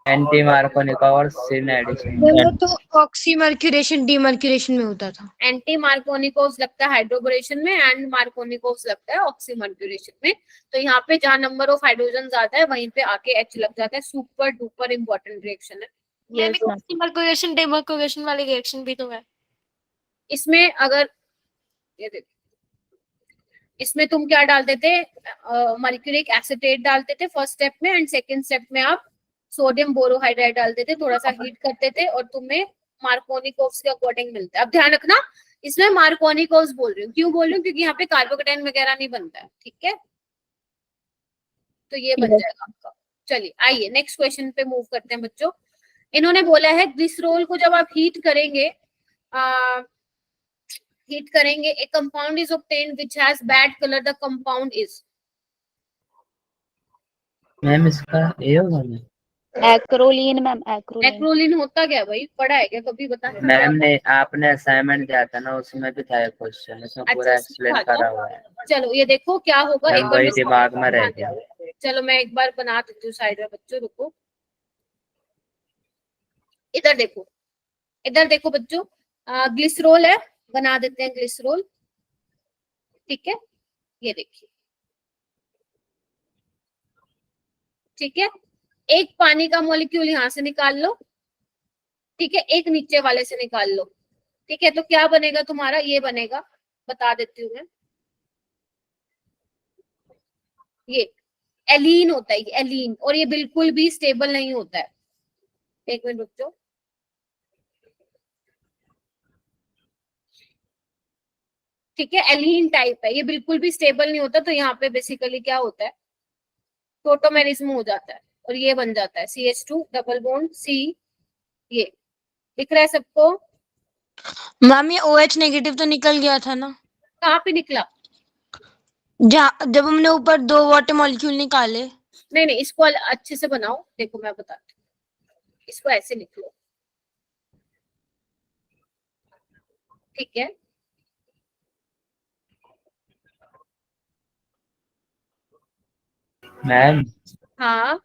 एंटी मार्कोनिका और सिन एडिशन। तो ऑक्सीमर्क्यूरेशन डीमर्क्यूरेशन में होता था। एंटी मार्कोनिकोव लगता है हाइड्रोकोरेशन में, एंड मार्कोनिकोव लगता है ऑक्सीमर्क्यूरेशन में। तो यहाँ पे जहाँ नंबर ऑफ हाइड्रोजन आता है वहीं पे आके H लग जाता है। सुपर डुपर इंपॉर्टेंट रिएक्शन है। Yes ma'am. ऑक्सीमर्क्यूरेशन डीमर्क्यूरेशन वाली रिएक्शन भी तो है। इसमें अगर ये देखो, इसमें तुम क्या डालते थे? मर्क्यूरिक एसिटेट डालते थे फर्स्ट स्टेप में, एंड सेकंड स्टेप में आप सोडियम बोरोहाइड्राइड डालते थे, थोड़ा सा हीट करते थे और तुम्हें मार्कोनिकोव्स के अकॉर्डिंग मिलता है। अब ध्यान रखना, इसमें मार्कोनिकोव्स बोल रही हूँ। क्यों बोल रही हूँ? क्योंकि यहाँ पे कार्बोकेटाइन वगैरह नहीं बनता है। ठीक है, तो ये बन जाएगा आपका। चलिए आइए नेक्स्ट क्वेश्चन पे मूव करते हैं बच्चों। इन्होंने बोला है ग्लिसरॉल को जब आप हीट करेंगे, a compound is obtained which has bad color, the compound is। Ma'am इसका ए होगा ma'am? Acrolein ma'am, acrolein. Acrolein होता क्या भाई? पढ़ा है क्या कभी? बता। मैम ने आपने असाइनमेंट दिया था ना, उसमें भी था क्वेश्चन, इसमें पूरा एक्सप्लेन करा हुआ है। चलो ये देखो क्या होगा। एक मैम बार वही मैं दिमाग में रह गया। चलो मैं एक बार बना देती हूँ साइड में। बच्चों रुको, इधर देखो, इधर देखो बच्चों। ग्लिसरॉल है, बना देते हैं ग्लिसरॉल। ठीक है, ये देखिए। ठीक है, एक पानी का मॉलिक्यूल यहाँ से निकाल लो। ठीक है, एक नीचे वाले से निकाल लो। ठीक है, तो क्या बनेगा तुम्हारा? ये बनेगा, बता देती हूँ मैं। ये एलीन होता है, ये एलीन, और ये बिल्कुल भी स्टेबल नहीं होता है। एक मिनट रुक जाओ। ठीक है, एलीन टाइप है, ये बिल्कुल भी स्टेबल नहीं होता। तो यहाँ पे बेसिकली क्या होता है? टोटोमेरिज्म हो जाता है और ये बन जाता है CH2 डबल बॉन्ड C। ये दिख रहा है सबको? मैम ये OH नेगेटिव तो निकल गया था ना? कहाँ पे निकला? जब हमने ऊपर 2 वाटर मॉलिक्यूल निकाले। नहीं नहीं, इसको अच्छे से बनाओ। देखो मैं बताती हूँ, इसको ऐसे लिख लो। ठीक है, मैम हाँ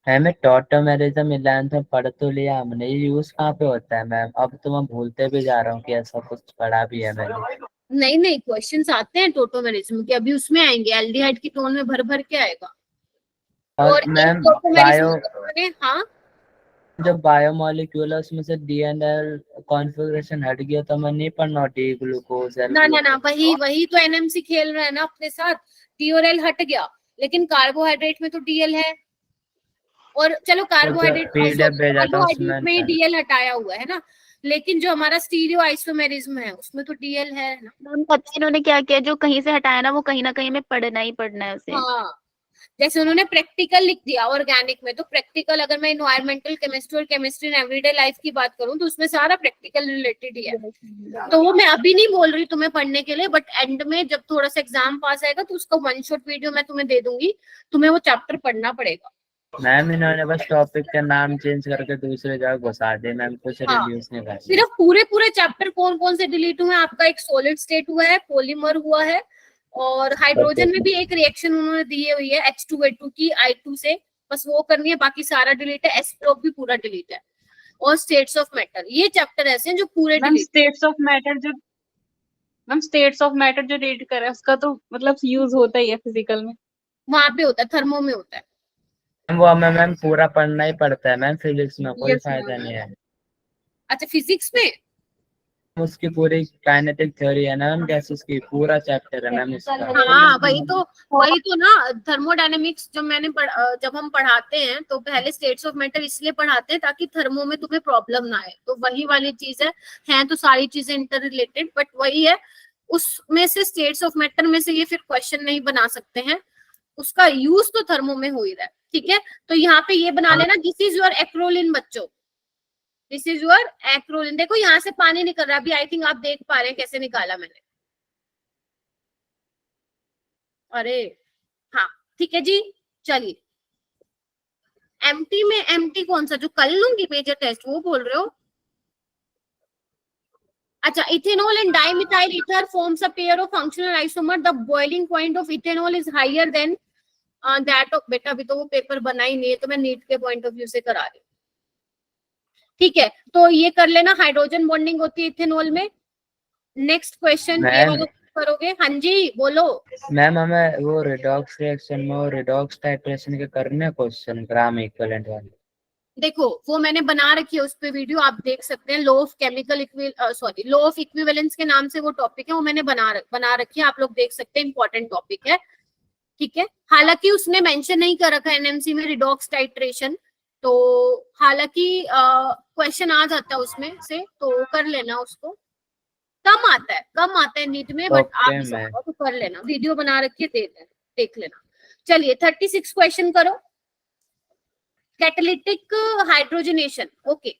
हमें टोटोमेरिज्म मिलान तो पढ़ तो लिया हमने, ये यूज कहाँ पे होता है मैम? अब तो मैं भूलते भी जा रहा हूँ कि ऐसा कुछ पढ़ा भी है मैंने। नहीं नहीं, क्वेश्चंस आते हैं टोटोमेरिज्म के, अभी उसमें आएंगे। एल्डिहाइड की टोन में भर भर के आएगा। और मैम बायो, हाँ जो बायोमोलिक्यूल है उसमें से DNL कॉन्फ़िगरेशन हट गया तो मैं नहीं पढ़ना डी ग्लूकोज। ना ना ना, वही तो NMC खेल रहा है ना अपने साथ। T और L हट गया, लेकिन कार्बोहाइड्रेट में तो DL है। और चलो कार्बोहाइड्रेट में DL हटाया हुआ है ना, लेकिन जो हमारा स्टीरियो आइसोमेरिज्म है उसमें तो DL है ना। मैम पता है इन्होंने क्या किया? जो कहीं से हटाया ना वो कहीं ना कहीं में पढ़ना ही पढ़ना है उसे। हाँ, जैसे उन्होंने प्रैक्टिकल लिख दिया ऑर्गेनिक में, तो प्रैक्टिकल अगर मैं इन्वायरमेंटल केमिस्ट्री और केमिस्ट्री इन एवरीडे लाइफ की बात करूं तो उसमें सारा प्रैक्टिकल रिलेटेड ही है। तो वो मैं अभी नहीं बोल रही तुम्हें पढ़ने के लिए, बट एंड में जब थोड़ा सा एग्जाम पास आएगा तो उसका वन शॉट वीडियो मैं तुम्हें दे दूंगी, तुम्हें वो चैप्टर पढ़ना पड़ेगा। मैम इन्होंने बस टॉपिक का नाम चेंज करके दूसरे जगह घुसा दिया मैम, कुछ रिव्यूज नहीं कर। सिर्फ पूरे चैप्टर कौन कौन से डिलीट हुए? आपका एक सॉलिड स्टेट हुआ है, पॉलीमर हुआ है, और हाइड्रोजन में भी एक रिएक्शन उन्होंने दी हुई है H2A2 की I2 से, बस वो करनी है। बाकी सारा डिलीट है। S ब्लॉक भी पूरा डिलीट है, और स्टेट्स ऑफ मैटर। ये चैप्टर ऐसे हैं जो पूरे स्टेट्स ऑफ मैटर जो मैम स्टेट्स ऑफ मैटर जो रीड कर रहा है उसका तो मतलब यूज होता ही है फिजिकल में। वहां पे होता है, थर्मो में होता है। वो हमें मैम पूरा पढ़ना ही पड़ता है मैम, फिजिक्स में कोई Yes, फायदा ma'am. नहीं है। अच्छा फिजिक्स में? उसकी पूरी काइनेटिक थ्योरी है ना मैम, गैसेस की पूरा चैप्टर है मैम उसका। हाँ वही तो ना, थर्मोडायनेमिक्स जब हम पढ़ाते हैं तो पहले स्टेट्स ऑफ मैटर इसलिए पढ़ाते हैं ताकि थर्मो में तुम्हें प्रॉब्लम ना आए, तो वही वाली चीज है तो सारी चीजें इंटर रिलेटेड, बट वही है उसमें से स्टेट्स ऑफ मैटर में से ये फिर क्वेश्चन नहीं बना सकते हैं, उसका यूज तो थर्मो में हो ही रहा है। ठीक है, तो यहाँ पे ये बना लेना, दिस इज योर एक्रोलिन बच्चों, दिस इज योर एक्रोलिन। देखो यहाँ से पानी निकल रहा है अभी, आई थिंक आप देख पा रहे हैं कैसे निकाला मैंने। अरे हाँ ठीक है जी, चलिए। एमटी में एमटी कौन सा, जो कल लूंगी मेजर टेस्ट, वो बोल रहे हो? अच्छा, ethanol and dimethyl ether forms a pair of functional isomer. The boiling point of ethanol is higher than that of, बेटा अभी तो वो पेपर बना ही नहीं है, तो मैं नीट के पॉइंट ऑफ व्यू से करा रही हूँ। ठीक है, तो ये कर लेना, हाइड्रोजन बॉन्डिंग होती है इथेनॉल में। नेक्स्ट क्वेश्चन ये वाला करोगे? हाँ जी बोलो। मैम हमें वो रिडॉक्स रिएक्शन में वो रिडॉक्स टाइट्रेशन के करने क्वेश्चन ग्राम इक्विवेलेंट वाले। देखो वो मैंने बना रखी है उस पे वीडियो, आप देख सकते हैं। Law of chemical law of equivalence के नाम से वो टॉपिक है, वो मैंने बना रखी है, आप लोग देख सकते हैं, इंपॉर्टेंट टॉपिक है। ठीक है, हालांकि उसने मेंशन नहीं कर रखा है एनएमसी में रिडॉक्स टाइट्रेशन, तो हालांकि क्वेश्चन आ जाता है उसमें से, तो कर लेना उसको। कम आता है नीट में, बट आप भी सकते तो कर लेना, वीडियो बना रखी है, देख लेना। चलिए 36 क्वेश्चन करो। Catalytic hydrogenation, okay.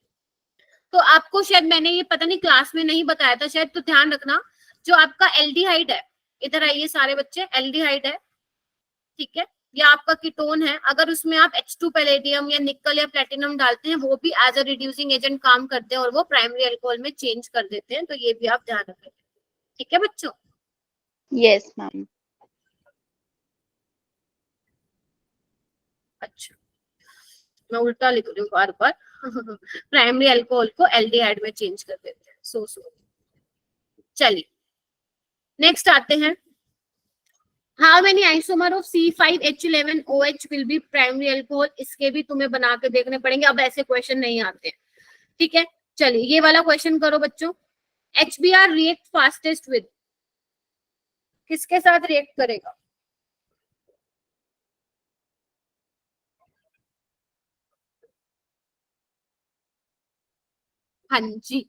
तो आपको शायद मैंने ये पता नहीं क्लास में नहीं बताया था शायद, तो ध्यान रखना, जो आपका एल्डिहाइड है, इधर आइए सारे बच्चे, एल्डिहाइड है, ठीक है, या आपका कीटोन है, अगर उसमें आप H2 पैलेडियम या निकल या प्लेटिनम डालते हैं, वो भी एज अ रिड्यूसिंग एजेंट काम करते हैं और वो प्राइमरी अल्कोहल में चेंज कर देते हैं, तो ये भी आप ध्यान रखें। ठीक है बच्चों? Yes ma'am. अच्छा, मैं उल्टा लिख रही हूँ बार बार। प्राइमरी अल्कोहल को एल्डिहाइड में चेंज कर देते हैं, सो चलिए नेक्स्ट आते हैं। How many isomer of C5H11OH will be primary alcohol? इसके भी तुम्हें बना के देखने पड़ेंगे, अब ऐसे क्वेश्चन नहीं आते हैं। ठीक है, चलिए ये वाला क्वेश्चन करो बच्चों। HBr रिएक्ट फास्टेस्ट विद, किसके साथ रिएक्ट करेगा? हाँ जी,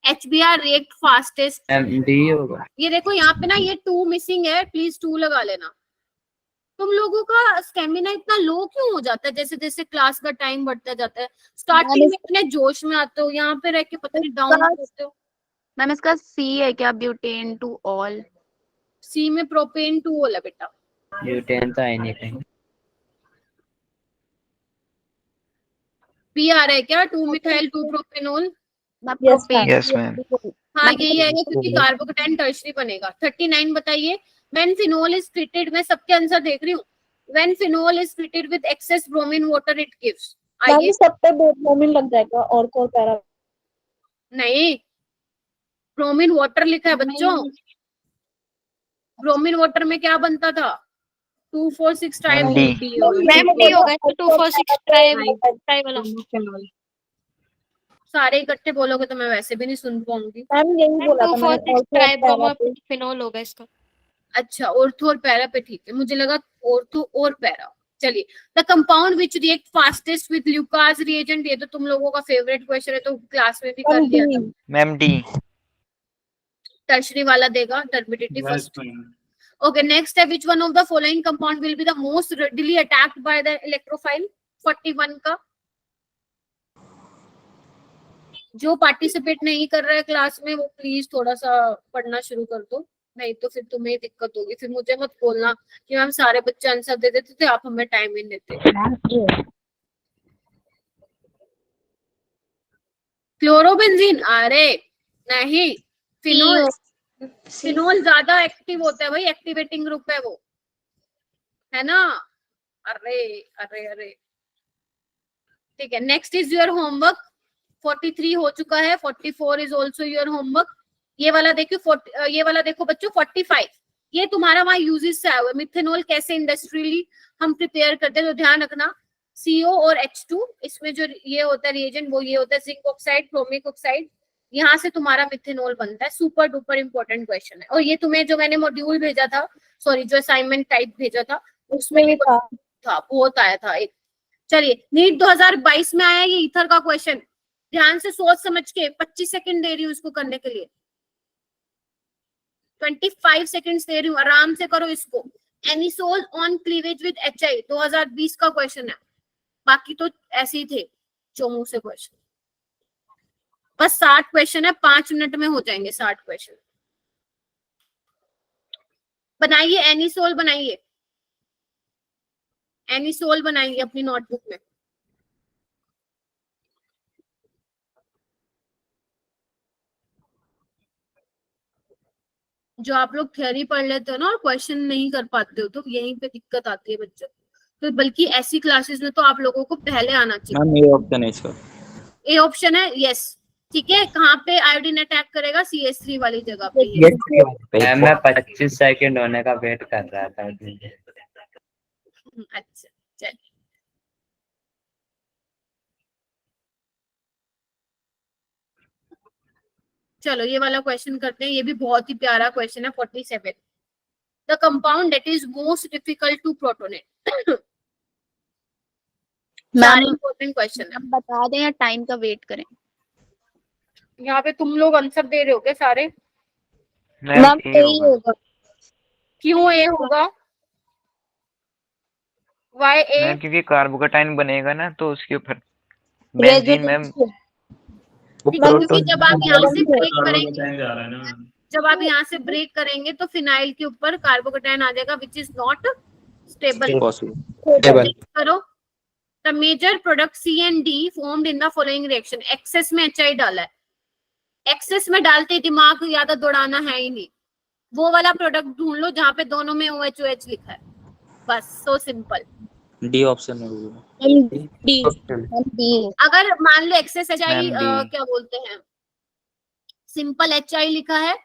HBr रिएक्ट फास्टेस्ट MD होगा। ये देखो यहाँ पे ना, ये 2 मिसिंग है, प्लीज 2 लगा लेना। तुम लोगों का स्टेमिना इतना लो क्यों हो जाता है जैसे जैसे क्लास का टाइम बढ़ता जाता है? स्टार्टिंग में इतने जोश में आते हो, यहाँ पे रह के पता नहीं डाउन होते हो। मैम इसका C है क्या, ब्यूटेन टू ऑल? C में प्रोपेन 2 ऑल है बेटा। ब्यूटेन तो है नहीं कहीं। P आ रहा है क्या, 2 मिथाइल 2 प्रोपेनॉल? Yes ma'am. हाँ यही आएगा क्योंकि कार्बोकेटाइन टर्शरी बनेगा। 39 बताइए। व्हेन फिनोल इज ट्रीटेड, मैं सबके आंसर देख रही हूँ। When phenol is treated with excess bromine water it gives, आइए। सब पे ब्रोमीन लग जाएगा और कोर पैरा। नहीं, ब्रोमीन वाटर लिखा है बच्चों, ब्रोमीन वाटर में क्या बनता था? 2,4,6 ट्राई। मैम डी होगा, 2,4,6 ट्राई वाला। सारे इकट्ठे बोलोगे तो मैं वैसे भी नहीं सुन पाऊंगी। मैम यही बोला था मैंने, 2,4,6 ट्राई ब्रोमोफिनोल होगा इसका। अच्छा, ऑर्थो और पैरा पे, ठीक है, मुझे लगा ऑर्थो और पैरा। चलिए, the compound which react fastest with Lucas reagent, ये तो तुम लोगों का फेवरेट क्वेश्चन है, तो क्लास में भी कर लिया था। Ma'am D. टर्शरी वाला देगा, टर्बिडिटी फर्स्ट। ओके, नेक्स्ट है, which one of the following compound will be the most readily attacked by the electrophile? 41 का। जो पार्टिसिपेट नहीं कर रहा है क्लास में वो प्लीज थोड़ा सा पढ़ना शुरू कर दो, नहीं तो फिर तुम्हें दिक्कत होगी, फिर मुझे मत बोलना कि मैम सारे बच्चे आंसर दे देते थे, आप हमें टाइम ही नहीं देते। क्लोरोबेंजीन, अरे नहीं, फिनोल। फिनोल ज्यादा एक्टिव होता है भाई, एक्टिवेटिंग ग्रुप है वो, है ना? अरे अरे अरे, ठीक है, नेक्स्ट इज योर होमवर्क। 43 हो चुका है, 44 इज ऑल्सो योर होमवर्क। ये वाला देखो, ये वाला देखो बच्चों 45, ये तुम्हारा वहां यूजेस से आया हुआ है। मिथेनॉल कैसे इंडस्ट्रियली हम प्रिपेयर करते हैं, तो ध्यान रखना CO और H2, इसमें जो ये होता है रिएजेंट वो ये होता है जिंक ऑक्साइड, क्रोमिक ऑक्साइड, यहाँ से तुम्हारा मिथेनॉल बनता है। सुपर डुपर इंपॉर्टेंट क्वेश्चन है। और ये तुम्हें जो मैंने मॉड्यूल भेजा था, सॉरी जो असाइनमेंट टाइप भेजा था, उसमें भी था, बहुत आया था एक। चलिए, नीट 2022 में आया ये ईथर का क्वेश्चन, ध्यान से सोच समझ के 25 सेकंड दे रही हूँ इसको करने के लिए, 25 सेकंड्स दे रही हूँ, आराम से करो इसको। Anisole on cleavage with HI 2020 का क्वेश्चन है, बाकी तो ऐसे ही थे चोमू से क्वेश्चन। बस 60 क्वेश्चन है, 5 मिनट में हो जाएंगे 60 क्वेश्चन। बनाइए एनिसोल, बनाइए एनिसोल, बनाइए अपनी नोटबुक में। जो आप लोग थ्योरी पढ़ लेते हो ना और क्वेश्चन नहीं कर पाते हो, तो यहीं पे दिक्कत आती है बच्चों। तो बल्कि ऐसी क्लासेस में तो आप लोगों को पहले आना चाहिए। मैम ये ऑप्शन है इसका, ए ऑप्शन है, यस ठीक है। कहाँ पे आयोडीन अटैक करेगा? CH3 वाली जगह पे। मैम मैं 25 सेकंड होने का वेट कर रहा था। अच्छा चलिए, चलो ये वाला क्वेश्चन करते हैं, ये भी बहुत ही प्यारा क्वेश्चन है। 47, the compound that is most difficult to protonate. Ma'am important question है, बता दें या टाइम का वेट करें? यहाँ पे तुम लोग आंसर दे रहे हो क्या सारे? मैम यही होगा। क्यों ए होगा? वाई ए? मैम क्योंकि कार्बोकेटाइन बनेगा ना, तो उसके ऊपर बेंजीन मैम। क्योंकि जब आप यहाँ से ब्रेक कार्बन करेंगे, बताने जा रहा है ना। जब आप यहाँ से ब्रेक करेंगे तो फिनाइल के ऊपर कार्बोकेटाइन आ जाएगा which is not stable. Possible. करो, the major product C and D formed in the following reaction। Excess में HI डाला है, एक्सेस में डालते ही दिमाग ज्यादा दौड़ाना है ही नहीं, वो वाला प्रोडक्ट ढूंढ लो जहाँ पे दोनों में OH लिखा है, बस सो सिंपल। डी ऑप्शन है वो। अगर मान लो एक्सेस HI Ma'am, D। क्या बोलते हैं, सिंपल HI लिखा है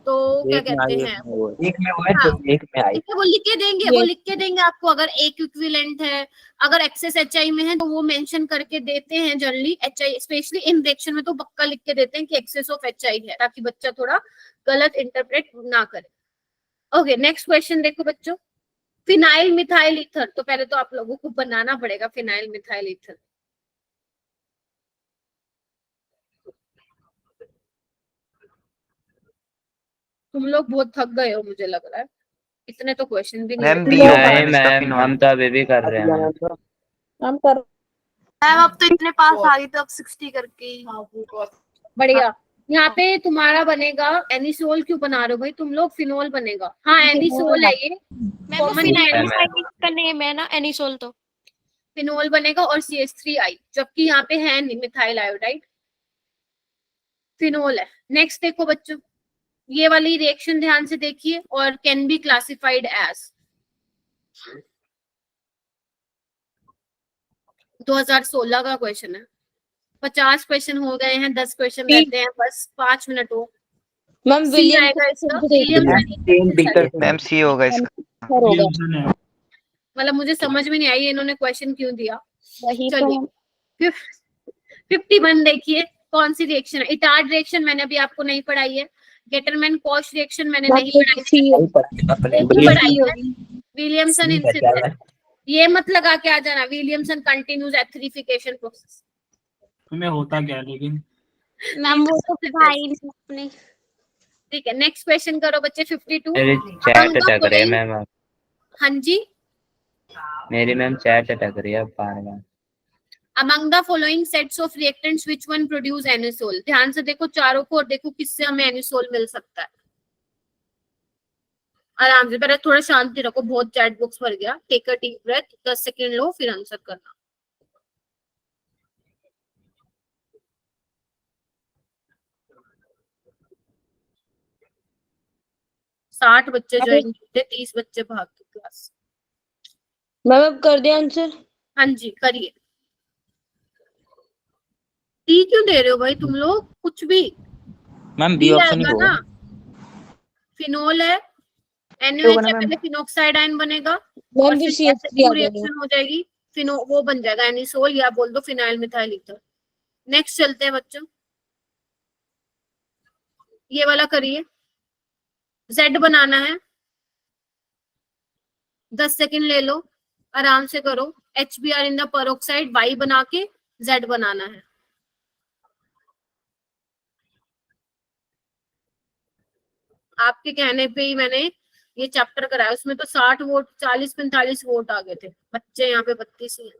तो क्या एक में कहते आई, हैं, एक में हुआ तो एक में आई। ठीक है, वो लिख के देंगे, वो लिख के देंगे आपको। अगर एक इक्विवेलेंट है, अगर एक्सेस HI में है तो वो मेंशन करके देते हैं generally. HI specially in reaction में तो पक्का लिख के देते हैं कि एक्सेस ऑफ HI है, ताकि बच्चा थोड़ा गलत इंटरप्रेट ना करे। ओके, नेक्स्ट क्वेश्चन देखो बच्चों, फिनाइल मिथाइल ईथर। तो पहले तो आप लोगों को बनाना पड़ेगा फिनाइल मिथाइल ईथर। तुम लोग बहुत थक गए हो मुझे लग रहा है, इतने तो क्वेश्चन भी नहीं मैम होते। बी होगा नहीं इसका मैम, फिनॉल। हम तो अभी भी कर रहे हैं मैम। हम कर मैम अब तो इतने पास आ गई, तो अब 60 करके बढ़िया। यहाँ पे तुम्हारा बनेगा एनिसोल। क्यों बना रहे हो भाई तुम लोग? फिनोल बनेगा। हाँ एनिसोल है ये, मैम वो Common फिनाइल है। का नेम है ना एनिसोल, तो फिनोल बनेगा और CH3I, जबकि यहाँ पे है नहीं मिथाइल आयोडाइड, फिनोल है। नेक्स्ट देखो बच्चों, ये वाली रिएक्शन ध्यान से देखिए, और कैन बी क्लासिफाइड एज 2016 का क्वेश्चन है। 50 क्वेश्चन हो गए हैं, 10 क्वेश्चन रहते हैं, बस 5 मिनट हो। मैम सी आएगा इसका, विलियमसन। मैम सी होगा इसका। मतलब मुझे समझ में नहीं आई इन्होंने क्वेश्चन क्यों दिया। वही तो। चलिए 51 देखिए, कौन सी रिएक्शन है? इटार्ड रिएक्शन मैंने अभी आपको नहीं पढ़ाई है। गेटरमैन कॉश रिएक्शन मैंने नहीं पढ़ाई है। विलियमसन इंसिडेंट, ये मत लगा के आ जाना। Williamson continuous etherification process. तुम्हें होता क्या है लेकिन? मैम वो तो भाई ने अपने। ठीक है, नेक्स्ट क्वेश्चन करो बच्चे। 52, मेरी चैट अटक रही है मैम। हाँ जी, मेरी मैम चैट अटक रही है बार बार। among the following sets of reactants which one produce anisole। ध्यान से देखो चारों को और देखो किससे हमें एनिसोल मिल सकता है। आराम से, पहले थोड़ा शांति रखो, बहुत चैट बॉक्स भर गया। Take a deep breath, 10 second लो, फिर आंसर करना। साठ बच्चे ज्वाइन करते, 30 बच्चे भाग के क्लास। मैम अब कर दिया आंसर? हाँ जी करिए। टी क्यों दे रहे हो भाई तुम लोग? कुछ भी मैम बी डी ऑप्शन ही आएगा होगा। ना। फिनोल है, NaOH है, पहले फिनोक्साइड आयन बनेगा और फिर SN2 रिएक्शन हो जाएगी, फिनो वो बन जाएगा एनिसोल, या बोल दो फिनाइल मिथाइल ईथर। नेक्स्ट चलते हैं बच्चों, ये वाला करिए। Z बनाना है, 10 सेकंड ले लो, आराम से करो। HBr in the peroxide, Y बना के Z बनाना है। आपके कहने पे ही मैंने ये चैप्टर कराया, उसमें तो 60 वोट 40-45 वोट आ गए थे, बच्चे यहाँ पे 32 ही हैं।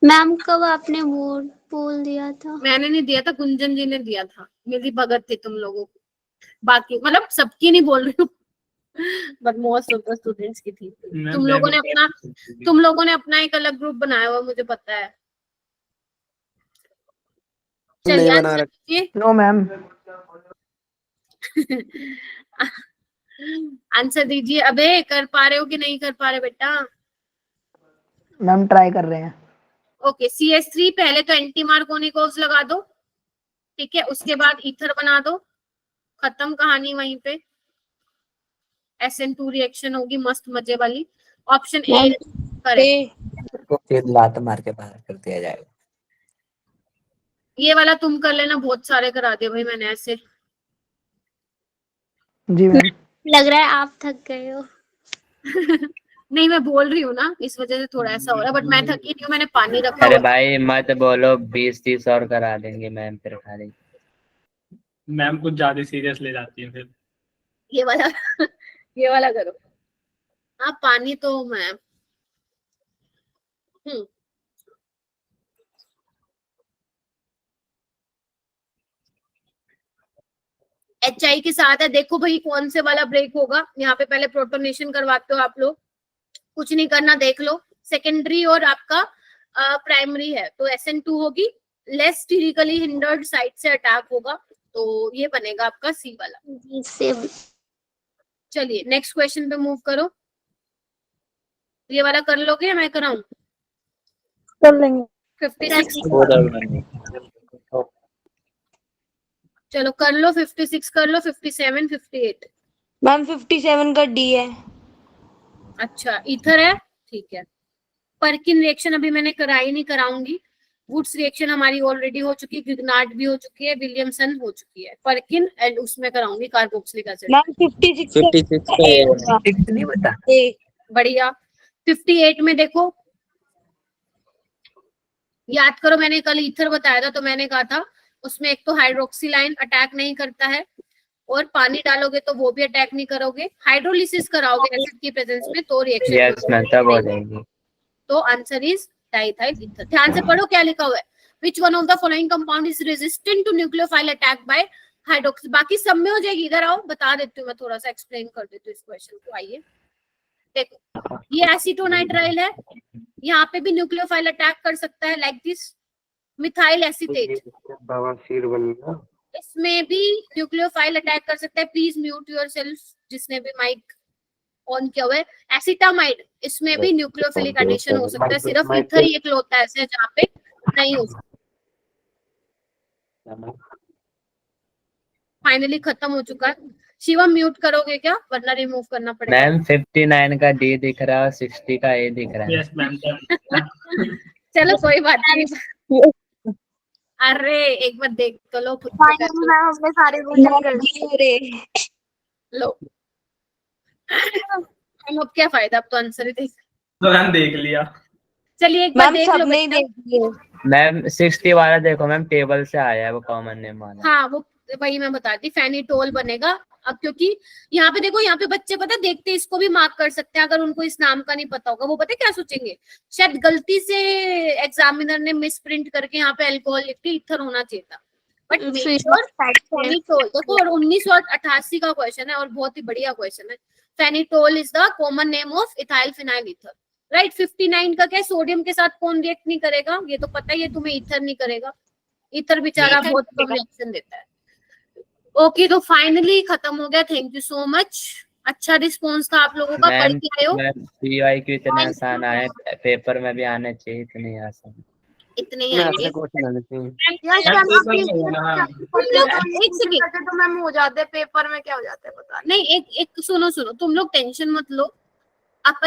मैम कब आपने वोट बोल दिया था? मैंने नहीं दिया था, गुंजन जी ने दिया था, मेरी भगत थी तुम लोगों को। बाकी मतलब सबकी नहीं बोल रही हूँ, but most of the students की थी। तुम लोगों ने अपना एक अलग ग्रुप बनाया हुआ, मुझे पता है। चलिए आंसर दीजिए। No ma'am. आंसर दीजिए। अबे कर पा रहे हो कि नहीं कर पा रहे बेटा? मैम ट्राई कर रहे हैं। ओके, CH3 पहले तो एंटी मार्कोनिकोव्स लगा दो, ठीक है, उसके बाद ईथर बना दो, खत्म कहानी वहीं पे। SN2 रिएक्शन होगी मस्त मजे वाली। Option A correct. को फिर लात मार के बाहर कर दिया जाएगा। ये वाला तुम कर लेना, बहुत सारे करा दिए भाई मैंने ऐसे। जी मैम। लग रहा है आप थक गए हो। नहीं मैं बोल रही हूँ ना, इस वजह से थोड़ा ऐसा हो रहा है, बट मैं थकी नहीं हूँ, मैंने पानी रखा अरे हुआ। भाई मत बोलो, 20-30 और करा देंगे मैम फिर खाली। मैम कुछ ज्यादा सीरियस ले जाती है फिर। ये वाला ये वाला करो। हाँ पानी तो मैम। HI के साथ है, देखो भाई कौन से वाला ब्रेक होगा। यहाँ पे पहले प्रोटोनेशन करवाते हो आप लोग, कुछ नहीं करना, देख लो। सेकेंडरी और आपका प्राइमरी है तो SN2 होगी, लेस स्टेरिकली हिंडर्ड साइड से अटैक होगा, तो ये बनेगा आपका C वाला। चलिए नेक्स्ट क्वेश्चन पे मूव करो। ये वाला कर लोगे या मैं कराऊं? कर लेंगे। 56 चलो कर लो, 56 कर लो, 57 58। मैम 57 का डी है। अच्छा ईथर है, ठीक है। पर्किन रिएक्शन अभी मैंने कराई नहीं, कराऊंगी। वुड्स रिएक्शन हमारी ऑलरेडी हो चुकी है, ग्रिग्नार्ड भी हो चुकी है, विलियमसन हो चुकी है। पर्किन एंड उसमें कराऊंगी कार्बोक्सिलिक एसिड। मैम 56 नहीं बता। बढ़िया। 58 में देखो, याद करो मैंने कल ईथर बताया था, तो मैंने कहा था उसमें एक तो हाइड्रोक्सिलाइन अटैक नहीं करता है, और पानी डालोगे तो वो भी अटैक नहीं करोगे। हाइड्रोलिसिस कराओगे एसिड की प्रेजेंस में तो रिएक्शन यस मैम तब हो जाएगी। तो आंसर इज डाइथाइल ईथर। ध्यान से पढ़ो क्या लिखा हुआ है। Which one of the following compound is resistant to nucleophile attack by hydroxy. बाकी सब में हो जाएगी, इधर आओ बता देती हूँ, मैं थोड़ा सा एक्सप्लेन कर देती हूँ इस क्वेश्चन को। आइए देखो, ये एसीटोनाइट्राइल है, यहाँ पे भी न्यूक्लियोफाइल अटैक कर सकता है, लाइक दिस मिथाइल एसीटेट, इसमें भी न्यूक्लियोफाइल अटैक कर सकता है। प्लीज म्यूट योरसेल्फ जिसने भी माइक ऑन किया हुआ है। एसिटामाइड, इसमें भी न्यूक्लियोफिलिक एडिशन हो सकता है, सिर्फ ईथर ही इकलौता ऐसे है जहाँ पे नहीं हो सकता। फाइनली खत्म हो चुका है। शिवम म्यूट करोगे क्या, वरना रिमूव करना पड़ेगा। मैम 59 का डी दिख रहा है और 60 का ए दिख रहा है। Yes ma'am. चलो कोई बात नहीं। अरे एक बार देख तो लो खुद को कैसे मैम हमने सारे क्वेश्चन कर दिए। लो। हम अब क्या फायदा, अब तो आंसर ही देख। तो मैम देख लिया। चलिए एक बार देख लो बच्चा। मैम 60 वाला देखो मैम, टेबल से आया है वो कॉमन नेम वाला। हाँ वो वही मैं बताती, फेनिटोल बनेगा। अब क्योंकि यहाँ पे देखो, यहाँ पे बच्चे पता देखते इसको भी मार्क कर सकते हैं, अगर उनको इस नाम का नहीं पता होगा। वो पता क्या सोचेंगे, शायद गलती से एग्जामिनर ने मिस प्रिंट करके यहाँ पे अल्कोहल लिख के ईथर होना चाहिए था, बट फेनिटोल देखो। और 1988 का क्वेश्चन है और बहुत ही बढ़िया क्वेश्चन है। Phenetole is the common name of ethyl phenyl ether, right. 59 का क्या, सोडियम के साथ कौन रिएक्ट नहीं करेगा, ये तो पता ही है तुम्हें, ईथर नहीं करेगा। ईथर बेचारा बहुत कम रिएक्शन देता है। ओके तो फाइनली खत्म हो गया। थैंक यू सो मच, अच्छा रिस्पॉन्स था आप लोगों का। पढ़ के आए हो। मैम PYQ इतने आसान आए, पेपर में भी आने चाहिए, इतने आसान। इतने ही मैं आएंगे। ऐसे क्वेश्चन आने चाहिए। एक सेकंड तो मैम हो जाते हैं पेपर में, क्या हो जाता है पता नहीं। एक सुनो तुम लोग टेंशन मत लो। अपन